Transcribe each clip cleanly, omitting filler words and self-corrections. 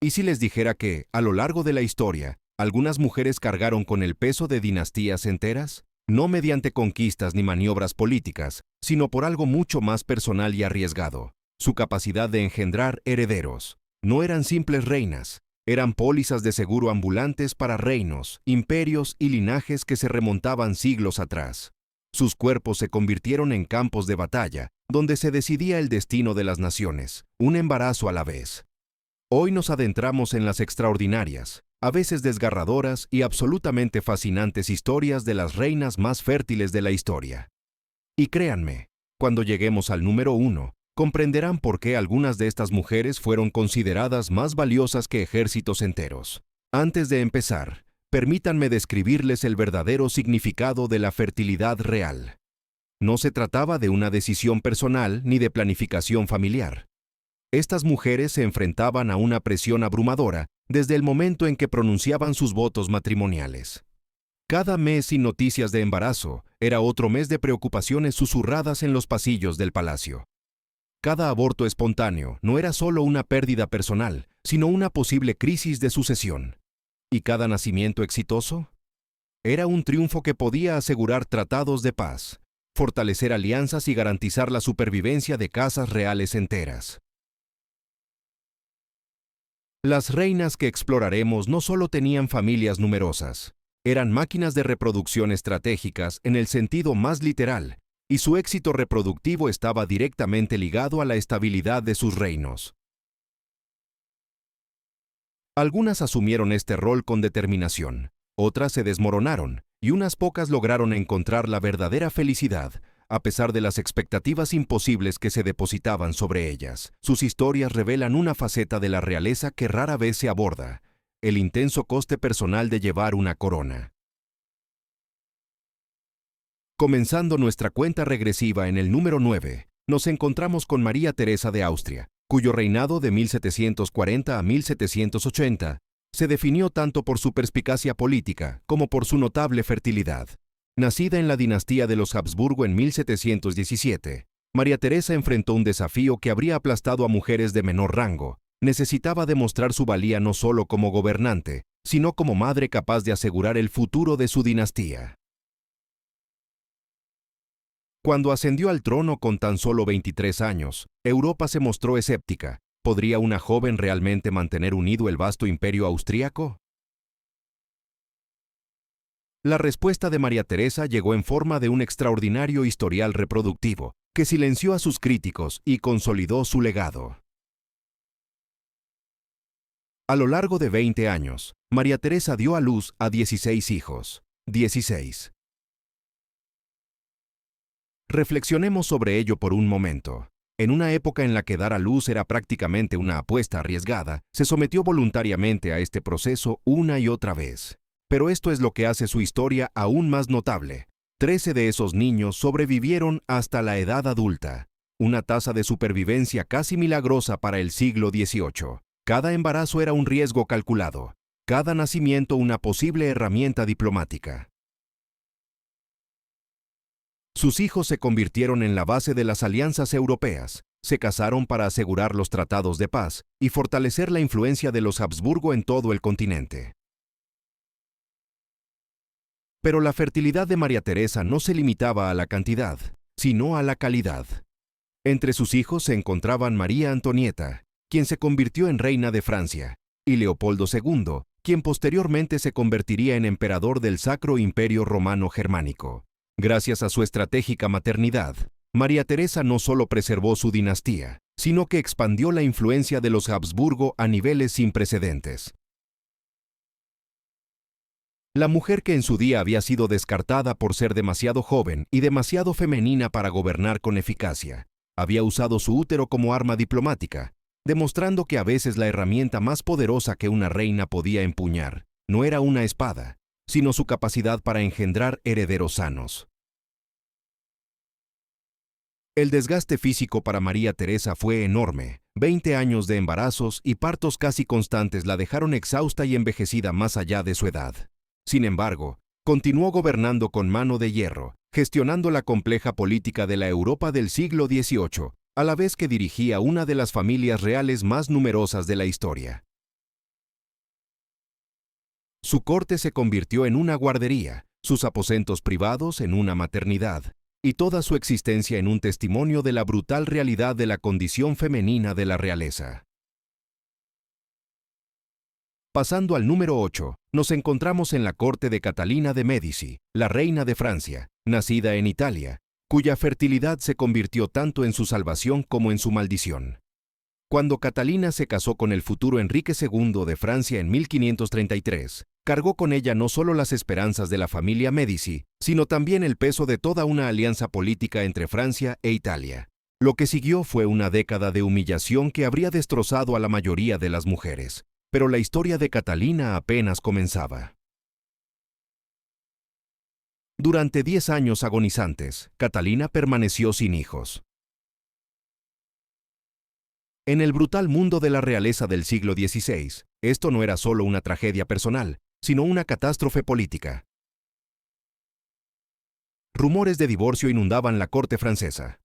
¿Y si les dijera que, a lo largo de la historia, algunas mujeres cargaron con el peso de dinastías enteras? No mediante conquistas ni maniobras políticas, sino por algo mucho más personal y arriesgado: su capacidad de engendrar herederos. No eran simples reinas, eran pólizas de seguro ambulantes para reinos, imperios y linajes que se remontaban siglos atrás. Sus cuerpos se convirtieron en campos de batalla, donde se decidía el destino de las naciones, un embarazo a la vez. Hoy nos adentramos en las extraordinarias, a veces desgarradoras y absolutamente fascinantes historias de las reinas más fértiles de la historia. Y créanme, cuando lleguemos al número 1, comprenderán por qué algunas de estas mujeres fueron consideradas más valiosas que ejércitos enteros. Antes de empezar, permítanme describirles el verdadero significado de la fertilidad real. No se trataba de una decisión personal ni de planificación familiar. Estas mujeres se enfrentaban a una presión abrumadora desde el momento en que pronunciaban sus votos matrimoniales. Cada mes sin noticias de embarazo era otro mes de preocupaciones susurradas en los pasillos del palacio. Cada aborto espontáneo no era solo una pérdida personal, sino una posible crisis de sucesión. ¿Y cada nacimiento exitoso? Era un triunfo que podía asegurar tratados de paz, fortalecer alianzas y garantizar la supervivencia de casas reales enteras. Las reinas que exploraremos no solo tenían familias numerosas, eran máquinas de reproducción estratégicas en el sentido más literal, y su éxito reproductivo estaba directamente ligado a la estabilidad de sus reinos. Algunas asumieron este rol con determinación, otras se desmoronaron, y unas pocas lograron encontrar la verdadera felicidad, a pesar de las expectativas imposibles que se depositaban sobre ellas. Sus historias revelan una faceta de la realeza que rara vez se aborda: el intenso coste personal de llevar una corona. Comenzando nuestra cuenta regresiva en el número 9, nos encontramos con María Teresa de Austria, cuyo reinado de 1740 a 1780 se definió tanto por su perspicacia política como por su notable fertilidad. Nacida en la dinastía de los Habsburgo en 1717, María Teresa enfrentó un desafío que habría aplastado a mujeres de menor rango. Necesitaba demostrar su valía no solo como gobernante, sino como madre capaz de asegurar el futuro de su dinastía. Cuando ascendió al trono con tan solo 23 años, Europa se mostró escéptica. ¿Podría una joven realmente mantener unido el vasto imperio austríaco? La respuesta de María Teresa llegó en forma de un extraordinario historial reproductivo, que silenció a sus críticos y consolidó su legado. A lo largo de 20 años, María Teresa dio a luz a 16 hijos. 16. Reflexionemos sobre ello por un momento. En una época en la que dar a luz era prácticamente una apuesta arriesgada, se sometió voluntariamente a este proceso una y otra vez. Pero esto es lo que hace su historia aún más notable. 13 de esos niños sobrevivieron hasta la edad adulta, una tasa de supervivencia casi milagrosa para el siglo XVIII. Cada embarazo era un riesgo calculado, cada nacimiento una posible herramienta diplomática. Sus hijos se convirtieron en la base de las alianzas europeas, se casaron para asegurar los tratados de paz y fortalecer la influencia de los Habsburgo en todo el continente. Pero la fertilidad de María Teresa no se limitaba a la cantidad, sino a la calidad. Entre sus hijos se encontraban María Antonieta, quien se convirtió en reina de Francia, y Leopoldo II, quien posteriormente se convertiría en emperador del Sacro Imperio Romano Germánico. Gracias a su estratégica maternidad, María Teresa no solo preservó su dinastía, sino que expandió la influencia de los Habsburgo a niveles sin precedentes. La mujer que en su día había sido descartada por ser demasiado joven y demasiado femenina para gobernar con eficacia, había usado su útero como arma diplomática, demostrando que a veces la herramienta más poderosa que una reina podía empuñar no era una espada, sino su capacidad para engendrar herederos sanos. El desgaste físico para María Teresa fue enorme. 20 años de embarazos y partos casi constantes la dejaron exhausta y envejecida más allá de su edad. Sin embargo, continuó gobernando con mano de hierro, gestionando la compleja política de la Europa del siglo XVIII, a la vez que dirigía una de las familias reales más numerosas de la historia. Su corte se convirtió en una guardería, sus aposentos privados en una maternidad, y toda su existencia en un testimonio de la brutal realidad de la condición femenina de la realeza. Pasando al número 8, nos encontramos en la corte de Catalina de Médici, la reina de Francia, nacida en Italia, cuya fertilidad se convirtió tanto en su salvación como en su maldición. Cuando Catalina se casó con el futuro Enrique II de Francia en 1533, cargó con ella no solo las esperanzas de la familia Médici, sino también el peso de toda una alianza política entre Francia e Italia. Lo que siguió fue una década de humillación que habría destrozado a la mayoría de las mujeres, pero la historia de Catalina apenas comenzaba. Durante 10 años agonizantes, Catalina permaneció sin hijos. En el brutal mundo de la realeza del siglo XVI, esto no era solo una tragedia personal, sino una catástrofe política. Rumores de divorcio inundaban la corte francesa.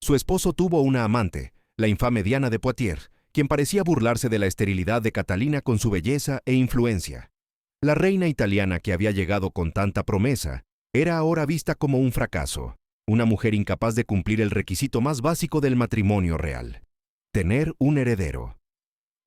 Su esposo tuvo una amante, la infame Diana de Poitiers, quien parecía burlarse de la esterilidad de Catalina con su belleza e influencia. La reina italiana que había llegado con tanta promesa, era ahora vista como un fracaso. Una mujer incapaz de cumplir el requisito más básico del matrimonio real: tener un heredero.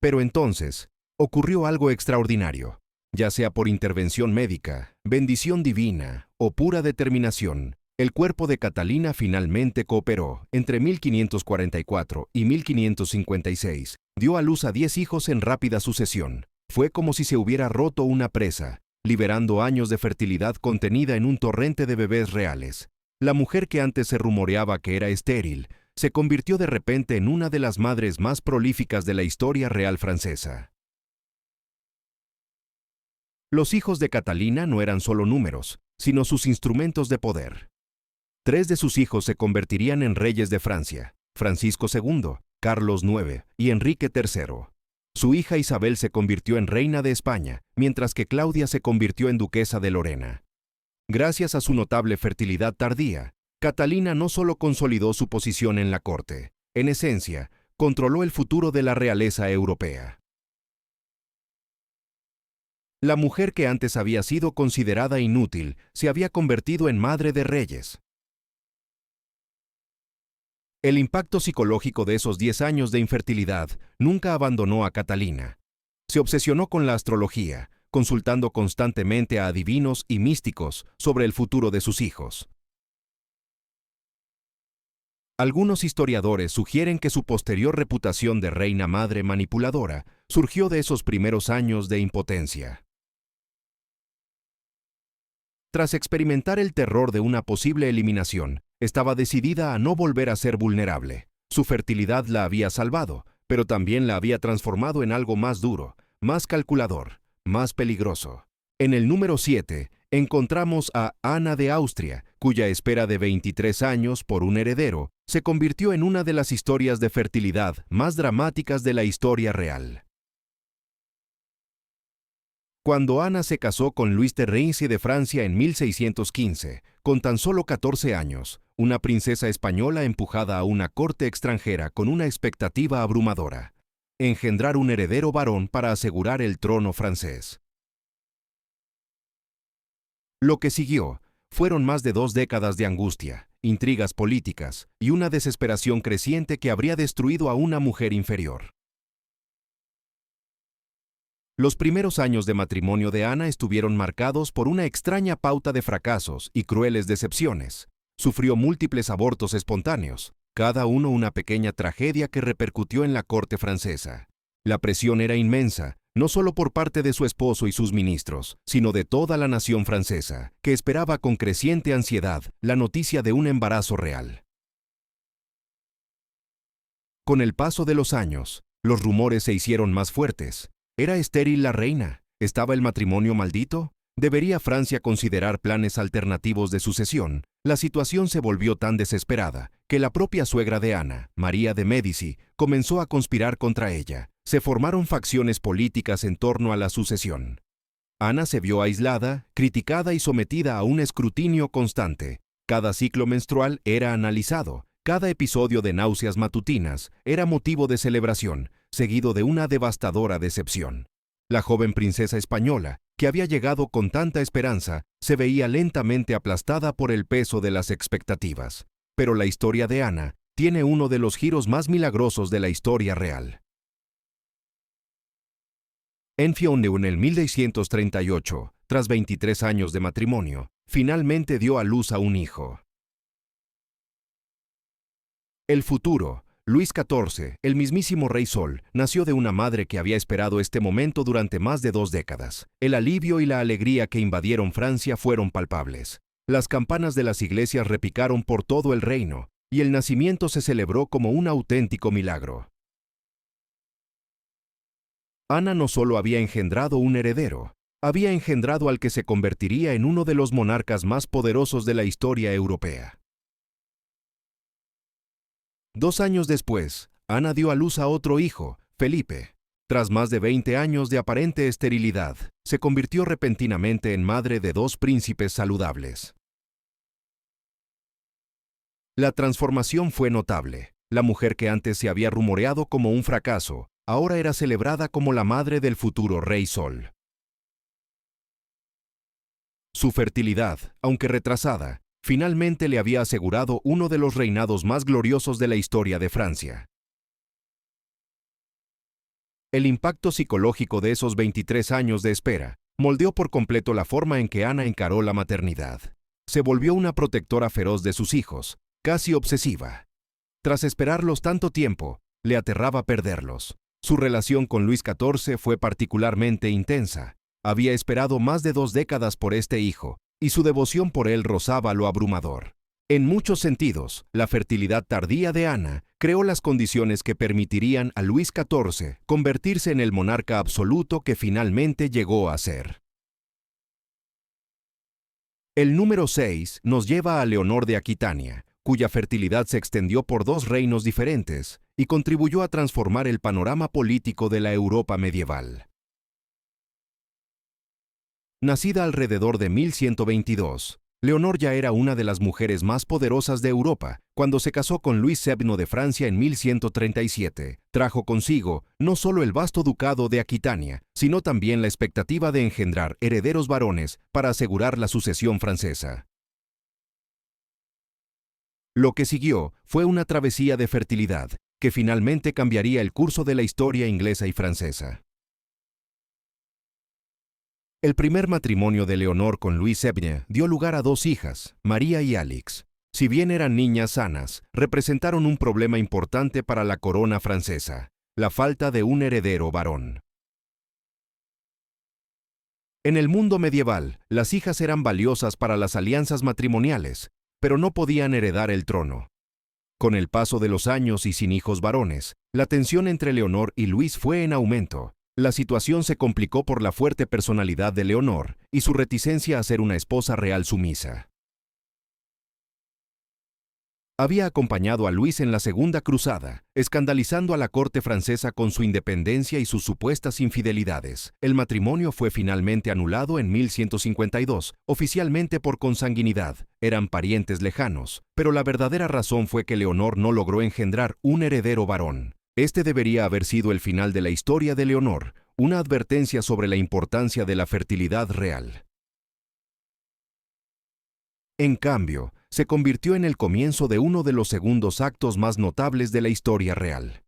Pero entonces, ocurrió algo extraordinario. Ya sea por intervención médica, bendición divina o pura determinación, el cuerpo de Catalina finalmente cooperó. Entre 1544 y 1556, dio a luz a 10 hijos en rápida sucesión. Fue como si se hubiera roto una presa, liberando años de fertilidad contenida en un torrente de bebés reales. La mujer que antes se rumoreaba que era estéril, se convirtió de repente en una de las madres más prolíficas de la historia real francesa. Los hijos de Catalina no eran solo números, sino sus instrumentos de poder. 3 de sus hijos se convertirían en reyes de Francia: Francisco II, Carlos IX y Enrique III. Su hija Isabel se convirtió en reina de España, mientras que Claudia se convirtió en duquesa de Lorena. Gracias a su notable fertilidad tardía, Catalina no solo consolidó su posición en la corte, en esencia, controló el futuro de la realeza europea. La mujer que antes había sido considerada inútil se había convertido en madre de reyes. El impacto psicológico de esos 10 años de infertilidad nunca abandonó a Catalina. Se obsesionó con la astrología, consultando constantemente a adivinos y místicos sobre el futuro de sus hijos. Algunos historiadores sugieren que su posterior reputación de reina madre manipuladora surgió de esos primeros años de impotencia. Tras experimentar el terror de una posible eliminación, estaba decidida a no volver a ser vulnerable. Su fertilidad la había salvado, pero también la había transformado en algo más duro, más calculador, más peligroso. En el número 7, encontramos a Ana de Austria, cuya espera de 23 años por un heredero se convirtió en una de las historias de fertilidad más dramáticas de la historia real. Cuando Ana se casó con Luis Terrence de Francia en 1615, con tan solo 14 años, una princesa española empujada a una corte extranjera con una expectativa abrumadora: engendrar un heredero varón para asegurar el trono francés. Lo que siguió fueron más de 2 décadas de angustia, intrigas políticas y una desesperación creciente que habría destruido a una mujer inferior. Los primeros años de matrimonio de Ana estuvieron marcados por una extraña pauta de fracasos y crueles decepciones. Sufrió múltiples abortos espontáneos, cada uno una pequeña tragedia que repercutió en la corte francesa. La presión era inmensa, no solo por parte de su esposo y sus ministros, sino de toda la nación francesa, que esperaba con creciente ansiedad la noticia de un embarazo real. Con el paso de los años, los rumores se hicieron más fuertes. ¿Era estéril la reina? ¿Estaba el matrimonio maldito? ¿Debería Francia considerar planes alternativos de sucesión? La situación se volvió tan desesperada que la propia suegra de Ana, María de Médici, comenzó a conspirar contra ella. Se formaron facciones políticas en torno a la sucesión. Ana se vio aislada, criticada y sometida a un escrutinio constante. Cada ciclo menstrual era analizado. Cada episodio de náuseas matutinas era motivo de celebración, seguido de una devastadora decepción. La joven princesa española, que había llegado con tanta esperanza, se veía lentamente aplastada por el peso de las expectativas. Pero la historia de Ana tiene uno de los giros más milagrosos de la historia real. En el 1638, tras 23 años de matrimonio, finalmente dio a luz a un hijo. El futuro, Luis XIV, el mismísimo Rey Sol, nació de una madre que había esperado este momento durante más de 2 décadas. El alivio y la alegría que invadieron Francia fueron palpables. Las campanas de las iglesias repicaron por todo el reino, y el nacimiento se celebró como un auténtico milagro. Ana no solo había engendrado un heredero, había engendrado al que se convertiría en uno de los monarcas más poderosos de la historia europea. 2 años después, Ana dio a luz a otro hijo, Felipe. Tras más de 20 años de aparente esterilidad, se convirtió repentinamente en madre de 2 príncipes saludables. La transformación fue notable. La mujer que antes se había rumoreado como un fracaso, ahora era celebrada como la madre del futuro Rey Sol. Su fertilidad, aunque retrasada, finalmente le había asegurado uno de los reinados más gloriosos de la historia de Francia. El impacto psicológico de esos 23 años de espera moldeó por completo la forma en que Ana encaró la maternidad. Se volvió una protectora feroz de sus hijos, casi obsesiva. Tras esperarlos tanto tiempo, le aterraba perderlos. Su relación con Luis XIV fue particularmente intensa. Había esperado más de 2 décadas por este hijo, y su devoción por él rozaba lo abrumador. En muchos sentidos, la fertilidad tardía de Ana creó las condiciones que permitirían a Luis XIV convertirse en el monarca absoluto que finalmente llegó a ser. El número 6 nos lleva a Leonor de Aquitania, cuya fertilidad se extendió por 2 reinos diferentes y contribuyó a transformar el panorama político de la Europa medieval. Nacida alrededor de 1122, Leonor ya era una de las mujeres más poderosas de Europa cuando se casó con Luis VII de Francia en 1137. Trajo consigo no solo el vasto ducado de Aquitania, sino también la expectativa de engendrar herederos varones para asegurar la sucesión francesa. Lo que siguió fue una travesía de fertilidad que finalmente cambiaría el curso de la historia inglesa y francesa. El primer matrimonio de Leonor con Luis VII dio lugar a 2 hijas, María y Alix. Si bien eran niñas sanas, representaron un problema importante para la corona francesa, la falta de un heredero varón. En el mundo medieval, las hijas eran valiosas para las alianzas matrimoniales, pero no podían heredar el trono. Con el paso de los años y sin hijos varones, la tensión entre Leonor y Luis fue en aumento. La situación se complicó por la fuerte personalidad de Leonor y su reticencia a ser una esposa real sumisa. Había acompañado a Luis en la Segunda Cruzada, escandalizando a la corte francesa con su independencia y sus supuestas infidelidades. El matrimonio fue finalmente anulado en 1152, oficialmente por consanguinidad. Eran parientes lejanos, pero la verdadera razón fue que Leonor no logró engendrar un heredero varón. Este debería haber sido el final de la historia de Leonor, una advertencia sobre la importancia de la fertilidad real. En cambio, se convirtió en el comienzo de uno de los segundos actos más notables de la historia real.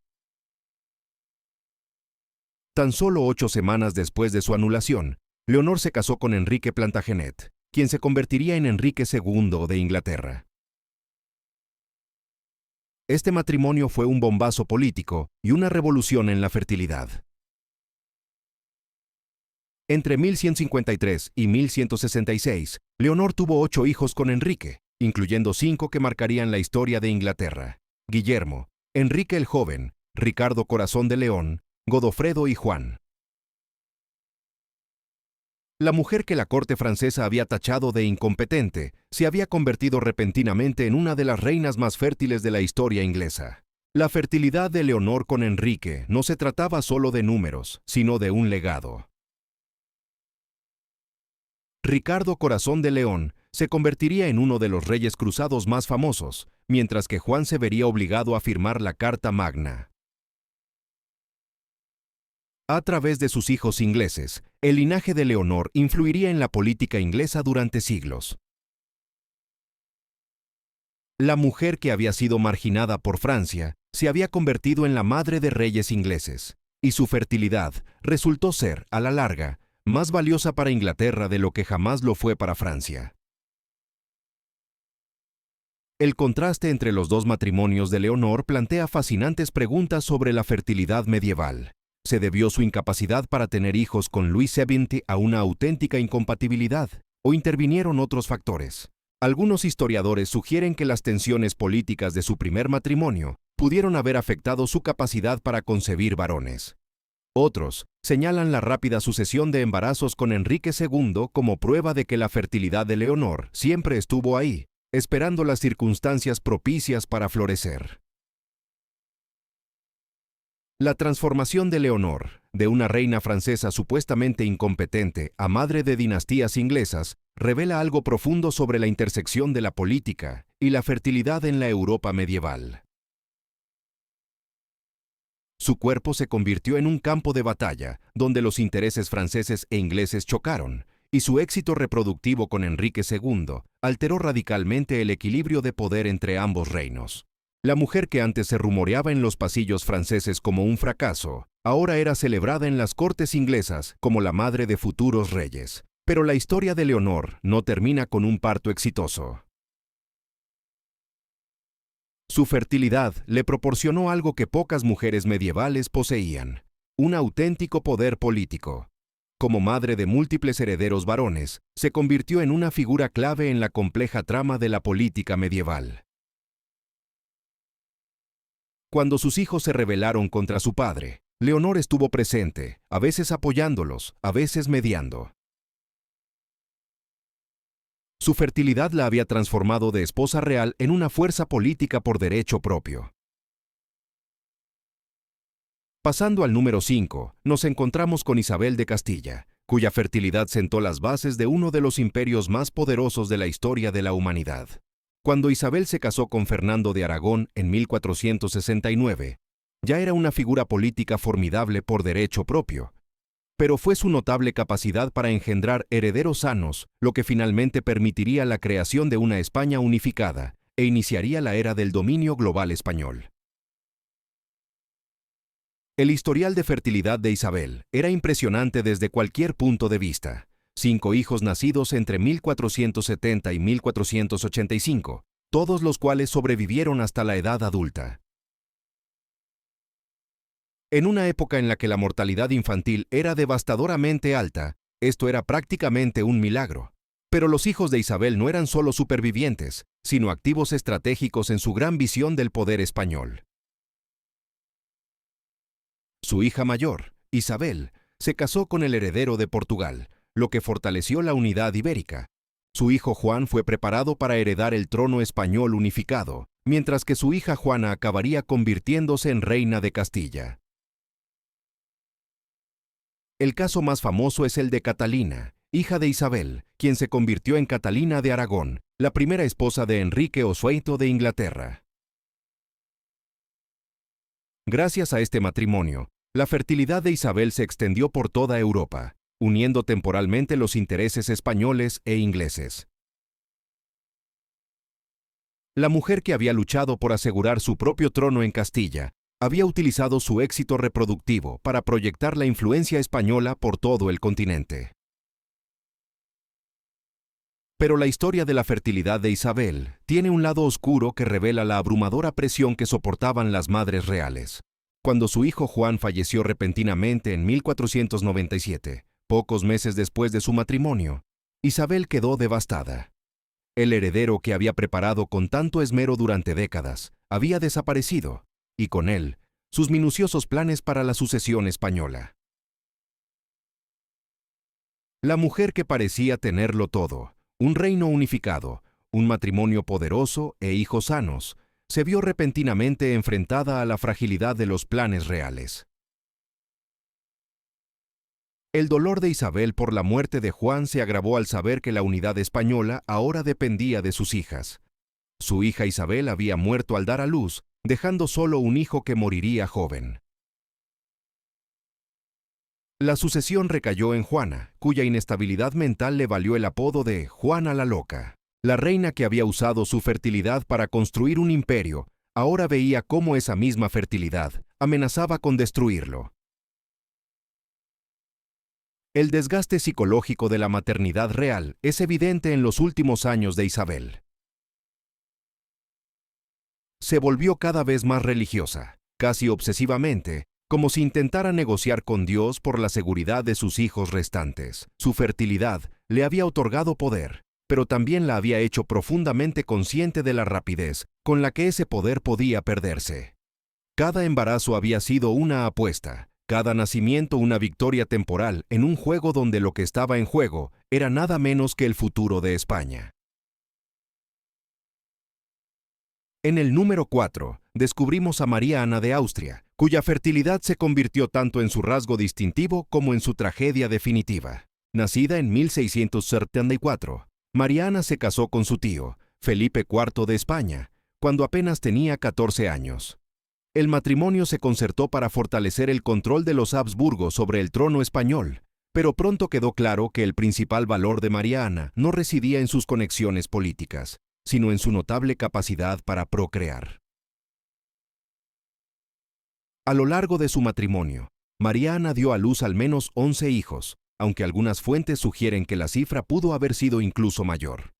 Tan solo 8 semanas después de su anulación, Leonor se casó con Enrique Plantagenet, quien se convertiría en Enrique II de Inglaterra. Este matrimonio fue un bombazo político y una revolución en la fertilidad. Entre 1153 y 1166, Leonor tuvo 8 hijos con Enrique, incluyendo 5 que marcarían la historia de Inglaterra: Guillermo, Enrique el Joven, Ricardo Corazón de León, Godofredo y Juan. La mujer que la corte francesa había tachado de incompetente se había convertido repentinamente en una de las reinas más fértiles de la historia inglesa. La fertilidad de Leonor con Enrique no se trataba solo de números, sino de un legado. Ricardo Corazón de León se convertiría en uno de los reyes cruzados más famosos, mientras que Juan se vería obligado a firmar la Carta Magna. A través de sus hijos ingleses, el linaje de Leonor influiría en la política inglesa durante siglos. La mujer que había sido marginada por Francia se había convertido en la madre de reyes ingleses, y su fertilidad resultó ser, a la larga, más valiosa para Inglaterra de lo que jamás lo fue para Francia. El contraste entre los dos matrimonios de Leonor plantea fascinantes preguntas sobre la fertilidad medieval. ¿Se debió su incapacidad para tener hijos con Luis XVII a una auténtica incompatibilidad, o intervinieron otros factores? Algunos historiadores sugieren que las tensiones políticas de su primer matrimonio pudieron haber afectado su capacidad para concebir varones. Otros señalan la rápida sucesión de embarazos con Enrique II como prueba de que la fertilidad de Leonor siempre estuvo ahí, esperando las circunstancias propicias para florecer. La transformación de Leonor, de una reina francesa supuestamente incompetente a madre de dinastías inglesas, revela algo profundo sobre la intersección de la política y la fertilidad en la Europa medieval. Su cuerpo se convirtió en un campo de batalla, donde los intereses franceses e ingleses chocaron, y su éxito reproductivo con Enrique II alteró radicalmente el equilibrio de poder entre ambos reinos. La mujer que antes se rumoreaba en los pasillos franceses como un fracaso, ahora era celebrada en las cortes inglesas como la madre de futuros reyes. Pero la historia de Leonor no termina con un parto exitoso. Su fertilidad le proporcionó algo que pocas mujeres medievales poseían: un auténtico poder político. Como madre de múltiples herederos varones, se convirtió en una figura clave en la compleja trama de la política medieval. Cuando sus hijos se rebelaron contra su padre, Leonor estuvo presente, a veces apoyándolos, a veces mediando. Su fertilidad la había transformado de esposa real en una fuerza política por derecho propio. Pasando al número 5, nos encontramos con Isabel de Castilla, cuya fertilidad sentó las bases de uno de los imperios más poderosos de la historia de la humanidad. Cuando Isabel se casó con Fernando de Aragón en 1469, ya era una figura política formidable por derecho propio. Pero fue su notable capacidad para engendrar herederos sanos lo que finalmente permitiría la creación de una España unificada e iniciaría la era del dominio global español. El historial de fertilidad de Isabel era impresionante desde cualquier punto de vista. 5 hijos nacidos entre 1470 y 1485, todos los cuales sobrevivieron hasta la edad adulta. En una época en la que la mortalidad infantil era devastadoramente alta, esto era prácticamente un milagro. Pero los hijos de Isabel no eran solo supervivientes, sino activos estratégicos en su gran visión del poder español. Su hija mayor, Isabel, se casó con el heredero de Portugal, lo que fortaleció la unidad ibérica. Su hijo Juan fue preparado para heredar el trono español unificado, mientras que su hija Juana acabaría convirtiéndose en reina de Castilla. El caso más famoso es el de Catalina, hija de Isabel, quien se convirtió en Catalina de Aragón, la primera esposa de Enrique Ossueito de Inglaterra. Gracias a este matrimonio, la fertilidad de Isabel se extendió por toda Europa, uniendo temporalmente los intereses españoles e ingleses. La mujer que había luchado por asegurar su propio trono en Castilla, había utilizado su éxito reproductivo para proyectar la influencia española por todo el continente. Pero la historia de la fertilidad de Isabel tiene un lado oscuro que revela la abrumadora presión que soportaban las madres reales. Cuando su hijo Juan falleció repentinamente en 1497, pocos meses después de su matrimonio, Isabel quedó devastada. El heredero que había preparado con tanto esmero durante décadas había desaparecido, y con él, sus minuciosos planes para la sucesión española. La mujer que parecía tenerlo todo, un reino unificado, un matrimonio poderoso e hijos sanos, se vio repentinamente enfrentada a la fragilidad de los planes reales. El dolor de Isabel por la muerte de Juan se agravó al saber que la unidad española ahora dependía de sus hijas. Su hija Isabel había muerto al dar a luz, dejando solo un hijo que moriría joven. La sucesión recayó en Juana, cuya inestabilidad mental le valió el apodo de Juana la Loca. La reina que había usado su fertilidad para construir un imperio, ahora veía cómo esa misma fertilidad amenazaba con destruirlo. El desgaste psicológico de la maternidad real es evidente en los últimos años de Isabel. Se volvió cada vez más religiosa, casi obsesivamente, como si intentara negociar con Dios por la seguridad de sus hijos restantes. Su fertilidad le había otorgado poder, pero también la había hecho profundamente consciente de la rapidez con la que ese poder podía perderse. Cada embarazo había sido una apuesta, cada nacimiento una victoria temporal en un juego donde lo que estaba en juego era nada menos que el futuro de España. En el número 4, descubrimos a María Ana de Austria, cuya fertilidad se convirtió tanto en su rasgo distintivo como en su tragedia definitiva. Nacida en 1674, María Ana se casó con su tío, Felipe IV de España, cuando apenas tenía 14 años. El matrimonio se concertó para fortalecer el control de los Habsburgo sobre el trono español, pero pronto quedó claro que el principal valor de María Ana no residía en sus conexiones políticas, sino en su notable capacidad para procrear. A lo largo de su matrimonio, María Ana dio a luz al menos 11 hijos, aunque algunas fuentes sugieren que la cifra pudo haber sido incluso mayor.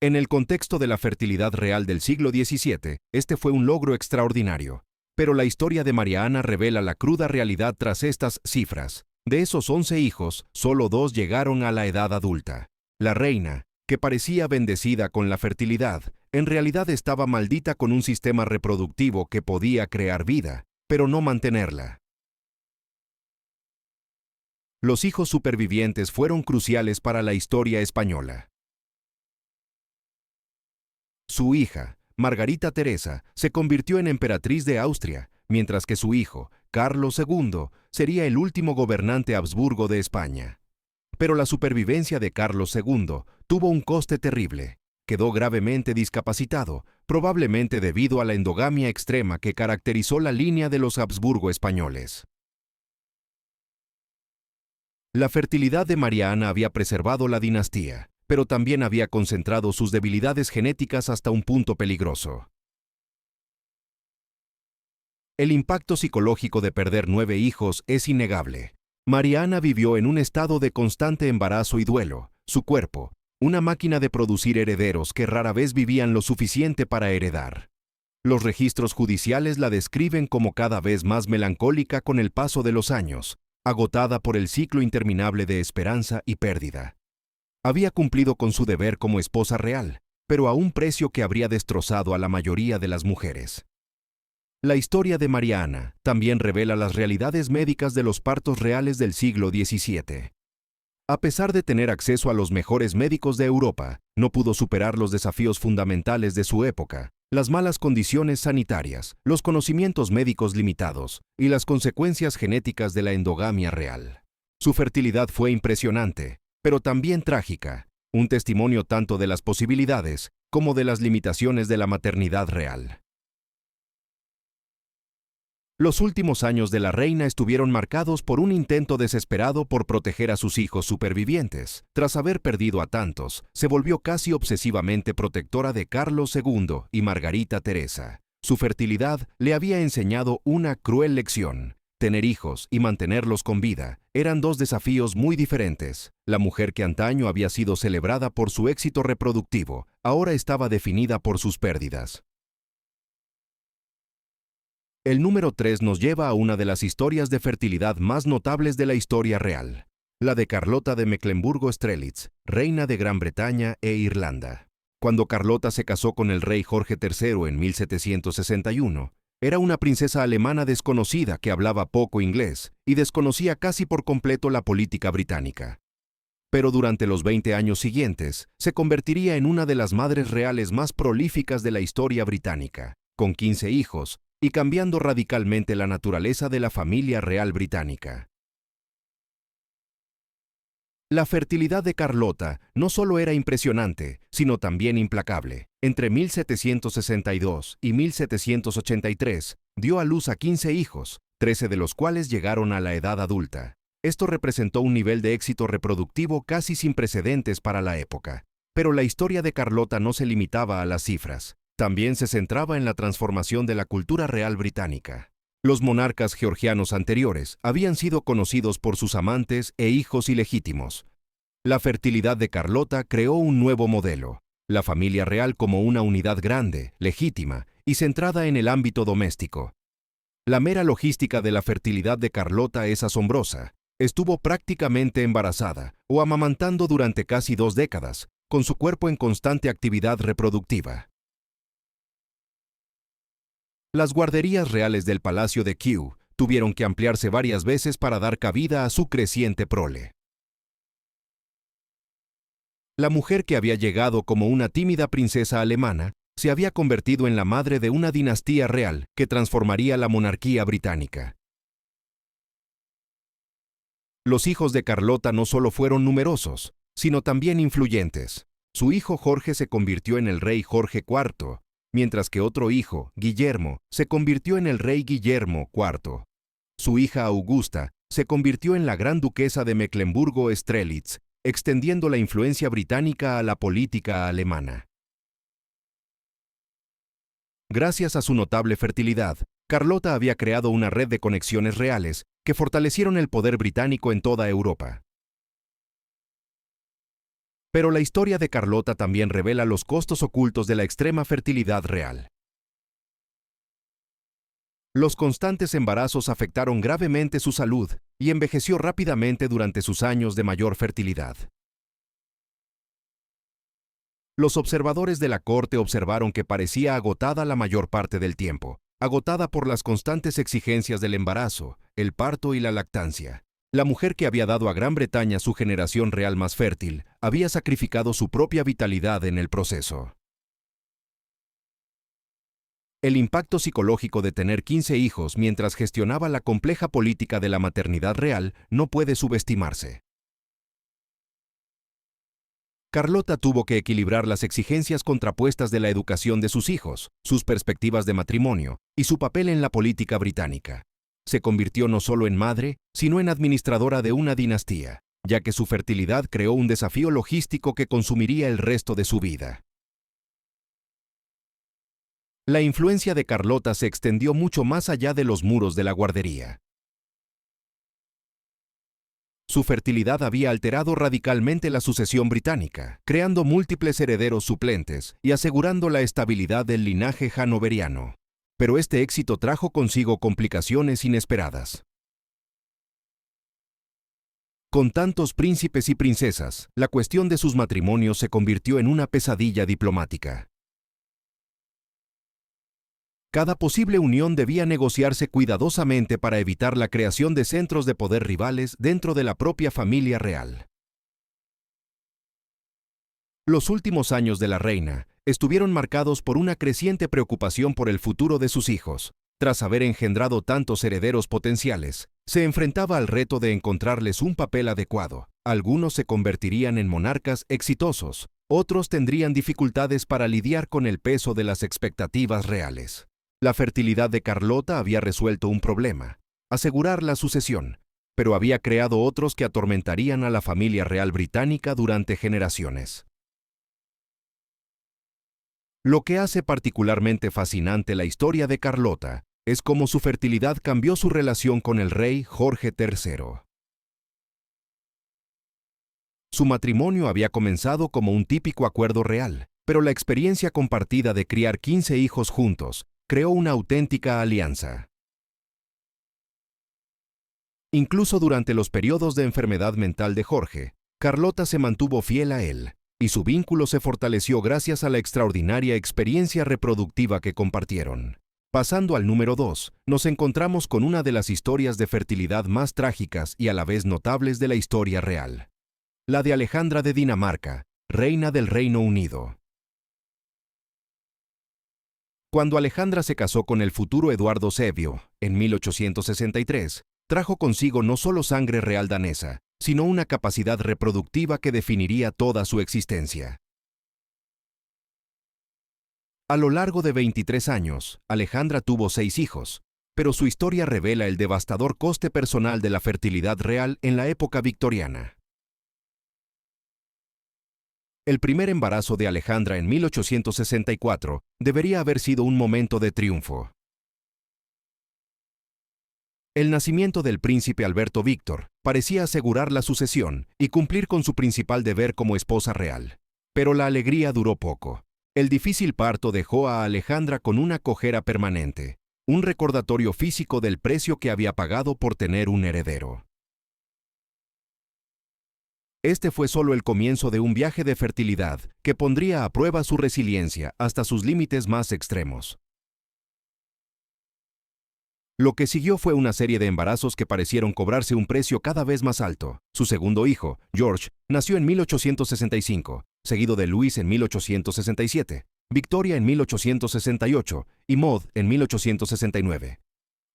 En el contexto de la fertilidad real del siglo XVII, este fue un logro extraordinario, pero la historia de María Ana revela la cruda realidad tras estas cifras. De esos 11 hijos, solo 2 llegaron a la edad adulta. La reina, que parecía bendecida con la fertilidad, en realidad estaba maldita con un sistema reproductivo que podía crear vida, pero no mantenerla. Los hijos supervivientes fueron cruciales para la historia española. Su hija, Margarita Teresa, se convirtió en emperatriz de Austria, mientras que su hijo, Carlos II, sería el último gobernante Habsburgo de España. Pero la supervivencia de Carlos II tuvo un coste terrible. Quedó gravemente discapacitado, probablemente debido a la endogamia extrema que caracterizó la línea de los Habsburgo españoles. La fertilidad de María Ana había preservado la dinastía, pero también había concentrado sus debilidades genéticas hasta un punto peligroso. El impacto psicológico de perder 9 hijos es innegable. María Ana vivió en un estado de constante embarazo y duelo. Su cuerpo, una máquina de producir herederos que rara vez vivían lo suficiente para heredar. Los registros judiciales la describen como cada vez más melancólica con el paso de los años, agotada por el ciclo interminable de esperanza y pérdida. Había cumplido con su deber como esposa real, pero a un precio que habría destrozado a la mayoría de las mujeres. La historia de María Ana también revela las realidades médicas de los partos reales del siglo XVII. A pesar de tener acceso a los mejores médicos de Europa, no pudo superar los desafíos fundamentales de su época, las malas condiciones sanitarias, los conocimientos médicos limitados y las consecuencias genéticas de la endogamia real. Su fertilidad fue impresionante, pero también trágica, un testimonio tanto de las posibilidades como de las limitaciones de la maternidad real. Los últimos años de la reina estuvieron marcados por un intento desesperado por proteger a sus hijos supervivientes. Tras haber perdido a tantos, se volvió casi obsesivamente protectora de Carlos II y Margarita Teresa. Su fertilidad le había enseñado una cruel lección. Tener hijos y mantenerlos con vida eran 2 desafíos muy diferentes. La mujer que antaño había sido celebrada por su éxito reproductivo, ahora estaba definida por sus pérdidas. El número 3 nos lleva a una de las historias de fertilidad más notables de la historia real, la de Carlota de Mecklemburgo-Strelitz, reina de Gran Bretaña e Irlanda. Cuando Carlota se casó con el rey Jorge III en 1761, era una princesa alemana desconocida que hablaba poco inglés y desconocía casi por completo la política británica. Pero durante los 20 años siguientes, se convertiría en una de las madres reales más prolíficas de la historia británica, con 15 hijos, y cambiando radicalmente la naturaleza de la familia real británica. La fertilidad de Carlota no solo era impresionante, sino también implacable. Entre 1762 y 1783 dio a luz a 15 hijos, 13 de los cuales llegaron a la edad adulta. Esto representó un nivel de éxito reproductivo casi sin precedentes para la época. Pero la historia de Carlota no se limitaba a las cifras. También se centraba en la transformación de la cultura real británica. Los monarcas georgianos anteriores habían sido conocidos por sus amantes e hijos ilegítimos. La fertilidad de Carlota creó un nuevo modelo, la familia real como una unidad grande, legítima y centrada en el ámbito doméstico. La mera logística de la fertilidad de Carlota es asombrosa. Estuvo prácticamente embarazada o amamantando durante casi 2 décadas, con su cuerpo en constante actividad reproductiva. Las guarderías reales del Palacio de Kew tuvieron que ampliarse varias veces para dar cabida a su creciente prole. La mujer que había llegado como una tímida princesa alemana se había convertido en la madre de una dinastía real que transformaría la monarquía británica. Los hijos de Carlota no solo fueron numerosos, sino también influyentes. Su hijo Jorge se convirtió en el rey Jorge IV, mientras que otro hijo, Guillermo, se convirtió en el rey Guillermo IV. Su hija Augusta se convirtió en la gran duquesa de Mecklemburgo-Strelitz, extendiendo la influencia británica a la política alemana. Gracias a su notable fertilidad, Carlota había creado una red de conexiones reales que fortalecieron el poder británico en toda Europa. Pero la historia de Carlota también revela los costos ocultos de la extrema fertilidad real. Los constantes embarazos afectaron gravemente su salud y envejeció rápidamente durante sus años de mayor fertilidad. Los observadores de la corte observaron que parecía agotada la mayor parte del tiempo, agotada por las constantes exigencias del embarazo, el parto y la lactancia. La mujer que había dado a Gran Bretaña su generación real más fértil, había sacrificado su propia vitalidad en el proceso. El impacto psicológico de tener 15 hijos mientras gestionaba la compleja política de la maternidad real no puede subestimarse. Carlota tuvo que equilibrar las exigencias contrapuestas de la educación de sus hijos, sus perspectivas de matrimonio y su papel en la política británica. Se convirtió no solo en madre, sino en administradora de una dinastía, ya que su fertilidad creó un desafío logístico que consumiría el resto de su vida. La influencia de Carlota se extendió mucho más allá de los muros de la guardería. Su fertilidad había alterado radicalmente la sucesión británica, creando múltiples herederos suplentes y asegurando la estabilidad del linaje hanoveriano. Pero este éxito trajo consigo complicaciones inesperadas. Con tantos príncipes y princesas, la cuestión de sus matrimonios se convirtió en una pesadilla diplomática. Cada posible unión debía negociarse cuidadosamente para evitar la creación de centros de poder rivales dentro de la propia familia real. Los últimos años de la reina estuvieron marcados por una creciente preocupación por el futuro de sus hijos. Tras haber engendrado tantos herederos potenciales, se enfrentaba al reto de encontrarles un papel adecuado. Algunos se convertirían en monarcas exitosos, otros tendrían dificultades para lidiar con el peso de las expectativas reales. La fertilidad de Carlota había resuelto un problema, asegurar la sucesión, pero había creado otros que atormentarían a la familia real británica durante generaciones. Lo que hace particularmente fascinante la historia de Carlota es cómo su fertilidad cambió su relación con el rey Jorge III. Su matrimonio había comenzado como un típico acuerdo real, pero la experiencia compartida de criar 15 hijos juntos creó una auténtica alianza. Incluso durante los periodos de enfermedad mental de Jorge, Carlota se mantuvo fiel a él, y su vínculo se fortaleció gracias a la extraordinaria experiencia reproductiva que compartieron. Pasando al número 2, nos encontramos con una de las historias de fertilidad más trágicas y a la vez notables de la historia real. La de Alejandra de Dinamarca, reina del Reino Unido. Cuando Alejandra se casó con el futuro Eduardo Sevio, en 1863, trajo consigo no solo sangre real danesa, sino una capacidad reproductiva que definiría toda su existencia. A lo largo de 23 años, Alejandra tuvo 6 hijos, pero su historia revela el devastador coste personal de la fertilidad real en la época victoriana. El primer embarazo de Alejandra en 1864 debería haber sido un momento de triunfo. El nacimiento del príncipe Alberto Víctor parecía asegurar la sucesión y cumplir con su principal deber como esposa real. Pero la alegría duró poco. El difícil parto dejó a Alejandra con una cojera permanente, un recordatorio físico del precio que había pagado por tener un heredero. Este fue solo el comienzo de un viaje de fertilidad que pondría a prueba su resiliencia hasta sus límites más extremos. Lo que siguió fue una serie de embarazos que parecieron cobrarse un precio cada vez más alto. Su segundo hijo, George, nació en 1865, seguido de Louis en 1867, Victoria en 1868 y Maud en 1869.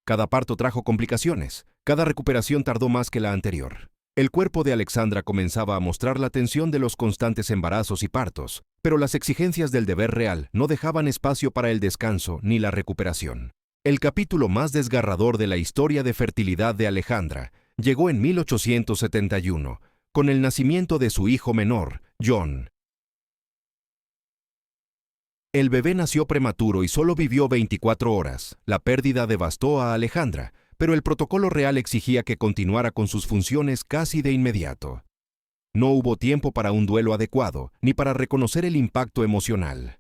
Cada parto trajo complicaciones, cada recuperación tardó más que la anterior. El cuerpo de Alexandra comenzaba a mostrar la tensión de los constantes embarazos y partos, pero las exigencias del deber real no dejaban espacio para el descanso ni la recuperación. El capítulo más desgarrador de la historia de fertilidad de Alejandra llegó en 1871, con el nacimiento de su hijo menor, John. El bebé nació prematuro y solo vivió 24 horas. La pérdida devastó a Alejandra, pero el protocolo real exigía que continuara con sus funciones casi de inmediato. No hubo tiempo para un duelo adecuado, ni para reconocer el impacto emocional.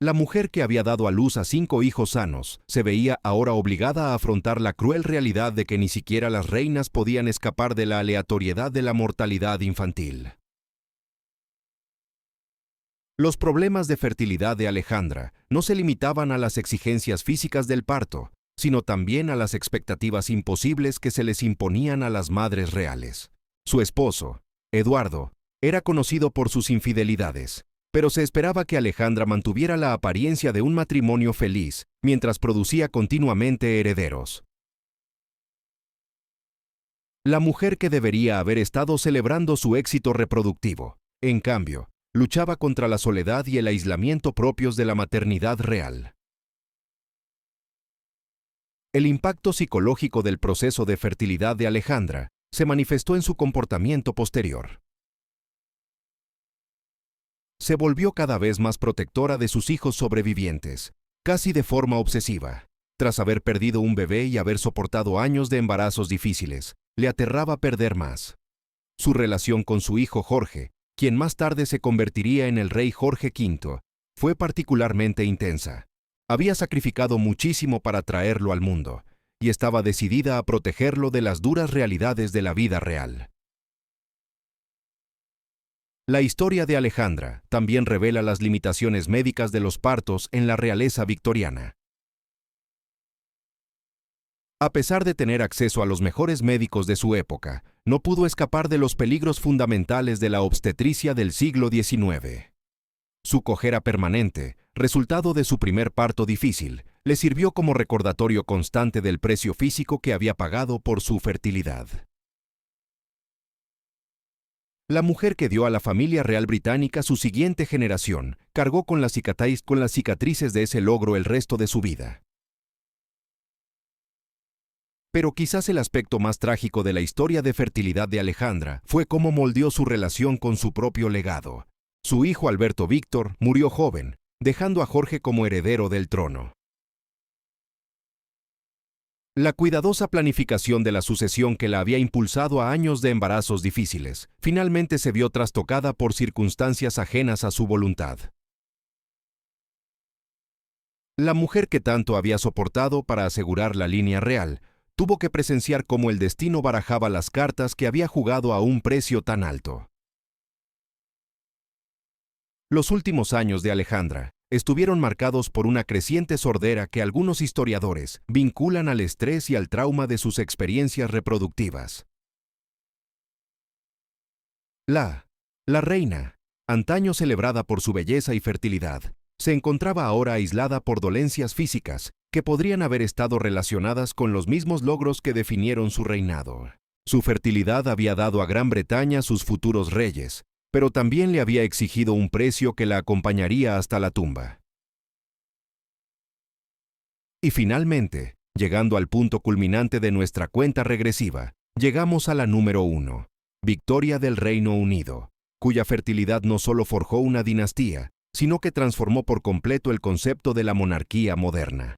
La mujer que había dado a luz a 5 hijos sanos se veía ahora obligada a afrontar la cruel realidad de que ni siquiera las reinas podían escapar de la aleatoriedad de la mortalidad infantil. Los problemas de fertilidad de Alejandra no se limitaban a las exigencias físicas del parto, sino también a las expectativas imposibles que se les imponían a las madres reales. Su esposo, Eduardo, era conocido por sus infidelidades, pero se esperaba que Alejandra mantuviera la apariencia de un matrimonio feliz mientras producía continuamente herederos. La mujer que debería haber estado celebrando su éxito reproductivo, en cambio, luchaba contra la soledad y el aislamiento propios de la maternidad real. El impacto psicológico del proceso de fertilidad de Alejandra se manifestó en su comportamiento posterior. Se volvió cada vez más protectora de sus hijos sobrevivientes, casi de forma obsesiva. Tras haber perdido un bebé y haber soportado años de embarazos difíciles, le aterraba perder más. Su relación con su hijo Jorge, quien más tarde se convertiría en el rey Jorge V, fue particularmente intensa. Había sacrificado muchísimo para traerlo al mundo, y estaba decidida a protegerlo de las duras realidades de la vida real. La historia de Alejandra también revela las limitaciones médicas de los partos en la realeza victoriana. A pesar de tener acceso a los mejores médicos de su época, no pudo escapar de los peligros fundamentales de la obstetricia del siglo XIX. Su cojera permanente, resultado de su primer parto difícil, le sirvió como recordatorio constante del precio físico que había pagado por su fertilidad. La mujer que dio a la familia real británica su siguiente generación cargó con las cicatrices de ese logro el resto de su vida. Pero quizás el aspecto más trágico de la historia de fertilidad de Alejandra fue cómo moldeó su relación con su propio legado. Su hijo Alberto Víctor murió joven, dejando a Jorge como heredero del trono. La cuidadosa planificación de la sucesión que la había impulsado a años de embarazos difíciles, finalmente se vio trastocada por circunstancias ajenas a su voluntad. La mujer que tanto había soportado para asegurar la línea real, tuvo que presenciar cómo el destino barajaba las cartas que había jugado a un precio tan alto. Los últimos años de Alejandra estuvieron marcados por una creciente sordera que algunos historiadores vinculan al estrés y al trauma de sus experiencias reproductivas. La reina, antaño celebrada por su belleza y fertilidad, se encontraba ahora aislada por dolencias físicas que podrían haber estado relacionadas con los mismos logros que definieron su reinado. Su fertilidad había dado a Gran Bretaña sus futuros reyes, pero también le había exigido un precio que la acompañaría hasta la tumba. Y finalmente, llegando al punto culminante de nuestra cuenta regresiva, llegamos a la número 1, Victoria del Reino Unido, cuya fertilidad no solo forjó una dinastía, sino que transformó por completo el concepto de la monarquía moderna.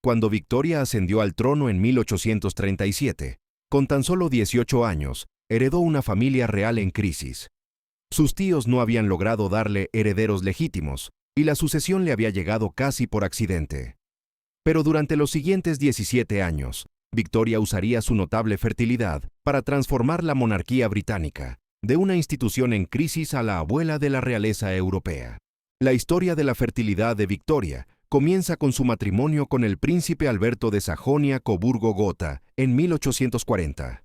Cuando Victoria ascendió al trono en 1837, con tan solo 18 años, heredó una familia real en crisis. Sus tíos no habían logrado darle herederos legítimos, y la sucesión le había llegado casi por accidente. Pero durante los siguientes 17 años, Victoria usaría su notable fertilidad para transformar la monarquía británica, de una institución en crisis a la abuela de la realeza europea. La historia de la fertilidad de Victoria comienza con su matrimonio con el príncipe Alberto de Sajonia-Coburgo-Gotha en 1840.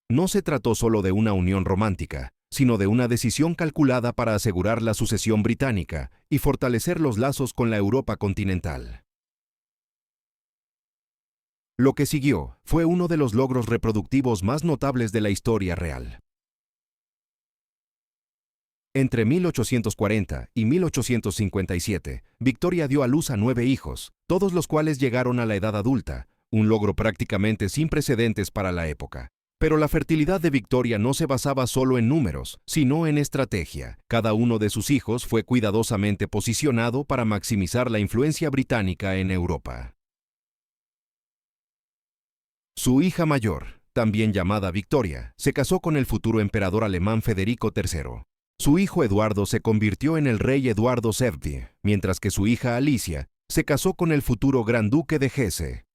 No se trató solo de una unión romántica, sino de una decisión calculada para asegurar la sucesión británica y fortalecer los lazos con la Europa continental. Lo que siguió fue uno de los logros reproductivos más notables de la historia real. Entre 1840 y 1857, Victoria dio a luz a 9 hijos, todos los cuales llegaron a la edad adulta, un logro prácticamente sin precedentes para la época. Pero la fertilidad de Victoria no se basaba solo en números, sino en estrategia. Cada uno de sus hijos fue cuidadosamente posicionado para maximizar la influencia británica en Europa. Su hija mayor, también llamada Victoria, se casó con el futuro emperador alemán Federico III. Su hijo Eduardo se convirtió en el rey Eduardo VII, mientras que su hija Alicia se casó con el futuro gran duque de Hesse.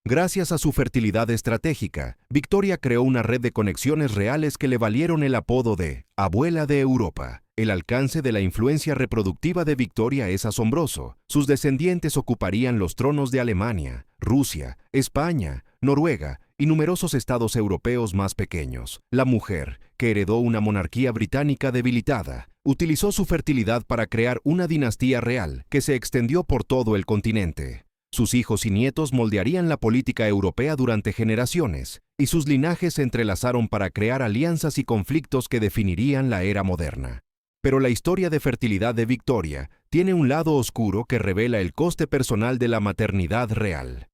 Gracias a su fertilidad estratégica, Victoria creó una red de conexiones reales que le valieron el apodo de «Abuela de Europa». El alcance de la influencia reproductiva de Victoria es asombroso. Sus descendientes ocuparían los tronos de Alemania, Rusia, España, Noruega y numerosos estados europeos más pequeños. La mujer, que heredó una monarquía británica debilitada, utilizó su fertilidad para crear una dinastía real que se extendió por todo el continente. Sus hijos y nietos moldearían la política europea durante generaciones, y sus linajes se entrelazaron para crear alianzas y conflictos que definirían la era moderna. Pero la historia de fertilidad de Victoria tiene un lado oscuro que revela el coste personal de la maternidad real.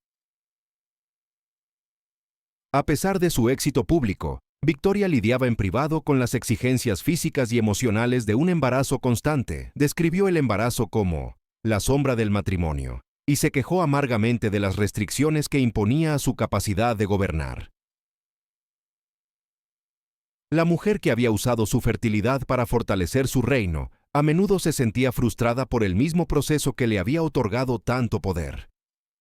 A pesar de su éxito público, Victoria lidiaba en privado con las exigencias físicas y emocionales de un embarazo constante. Describió el embarazo como la sombra del matrimonio, y se quejó amargamente de las restricciones que imponía a su capacidad de gobernar. La mujer que había usado su fertilidad para fortalecer su reino, a menudo se sentía frustrada por el mismo proceso que le había otorgado tanto poder.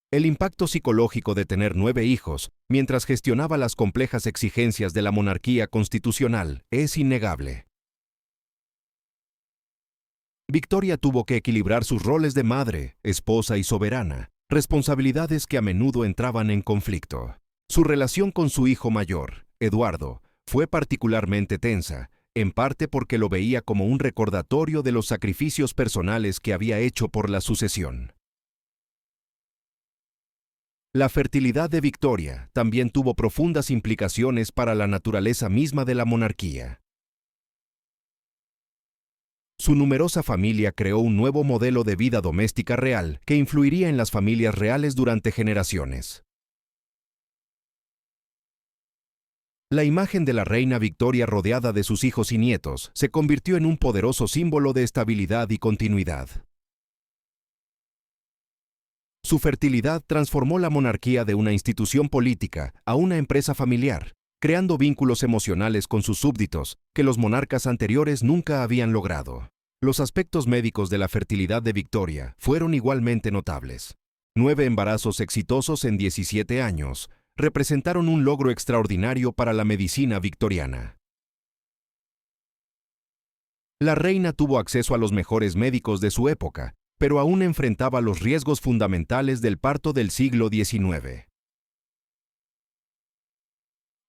El impacto psicológico de tener 9 hijos, mientras gestionaba las complejas exigencias de la monarquía constitucional, es innegable. Victoria tuvo que equilibrar sus roles de madre, esposa y soberana, responsabilidades que a menudo entraban en conflicto. Su relación con su hijo mayor, Eduardo, fue particularmente tensa, en parte porque lo veía como un recordatorio de los sacrificios personales que había hecho por la sucesión. La fertilidad de Victoria también tuvo profundas implicaciones para la naturaleza misma de la monarquía. Su numerosa familia creó un nuevo modelo de vida doméstica real que influiría en las familias reales durante generaciones. La imagen de la reina Victoria rodeada de sus hijos y nietos se convirtió en un poderoso símbolo de estabilidad y continuidad. Su fertilidad transformó la monarquía de una institución política a una empresa familiar, creando vínculos emocionales con sus súbditos que los monarcas anteriores nunca habían logrado. Los aspectos médicos de la fertilidad de Victoria fueron igualmente notables. 9 embarazos exitosos en 17 años representaron un logro extraordinario para la medicina victoriana. La reina tuvo acceso a los mejores médicos de su época, pero aún enfrentaba los riesgos fundamentales del parto del siglo XIX.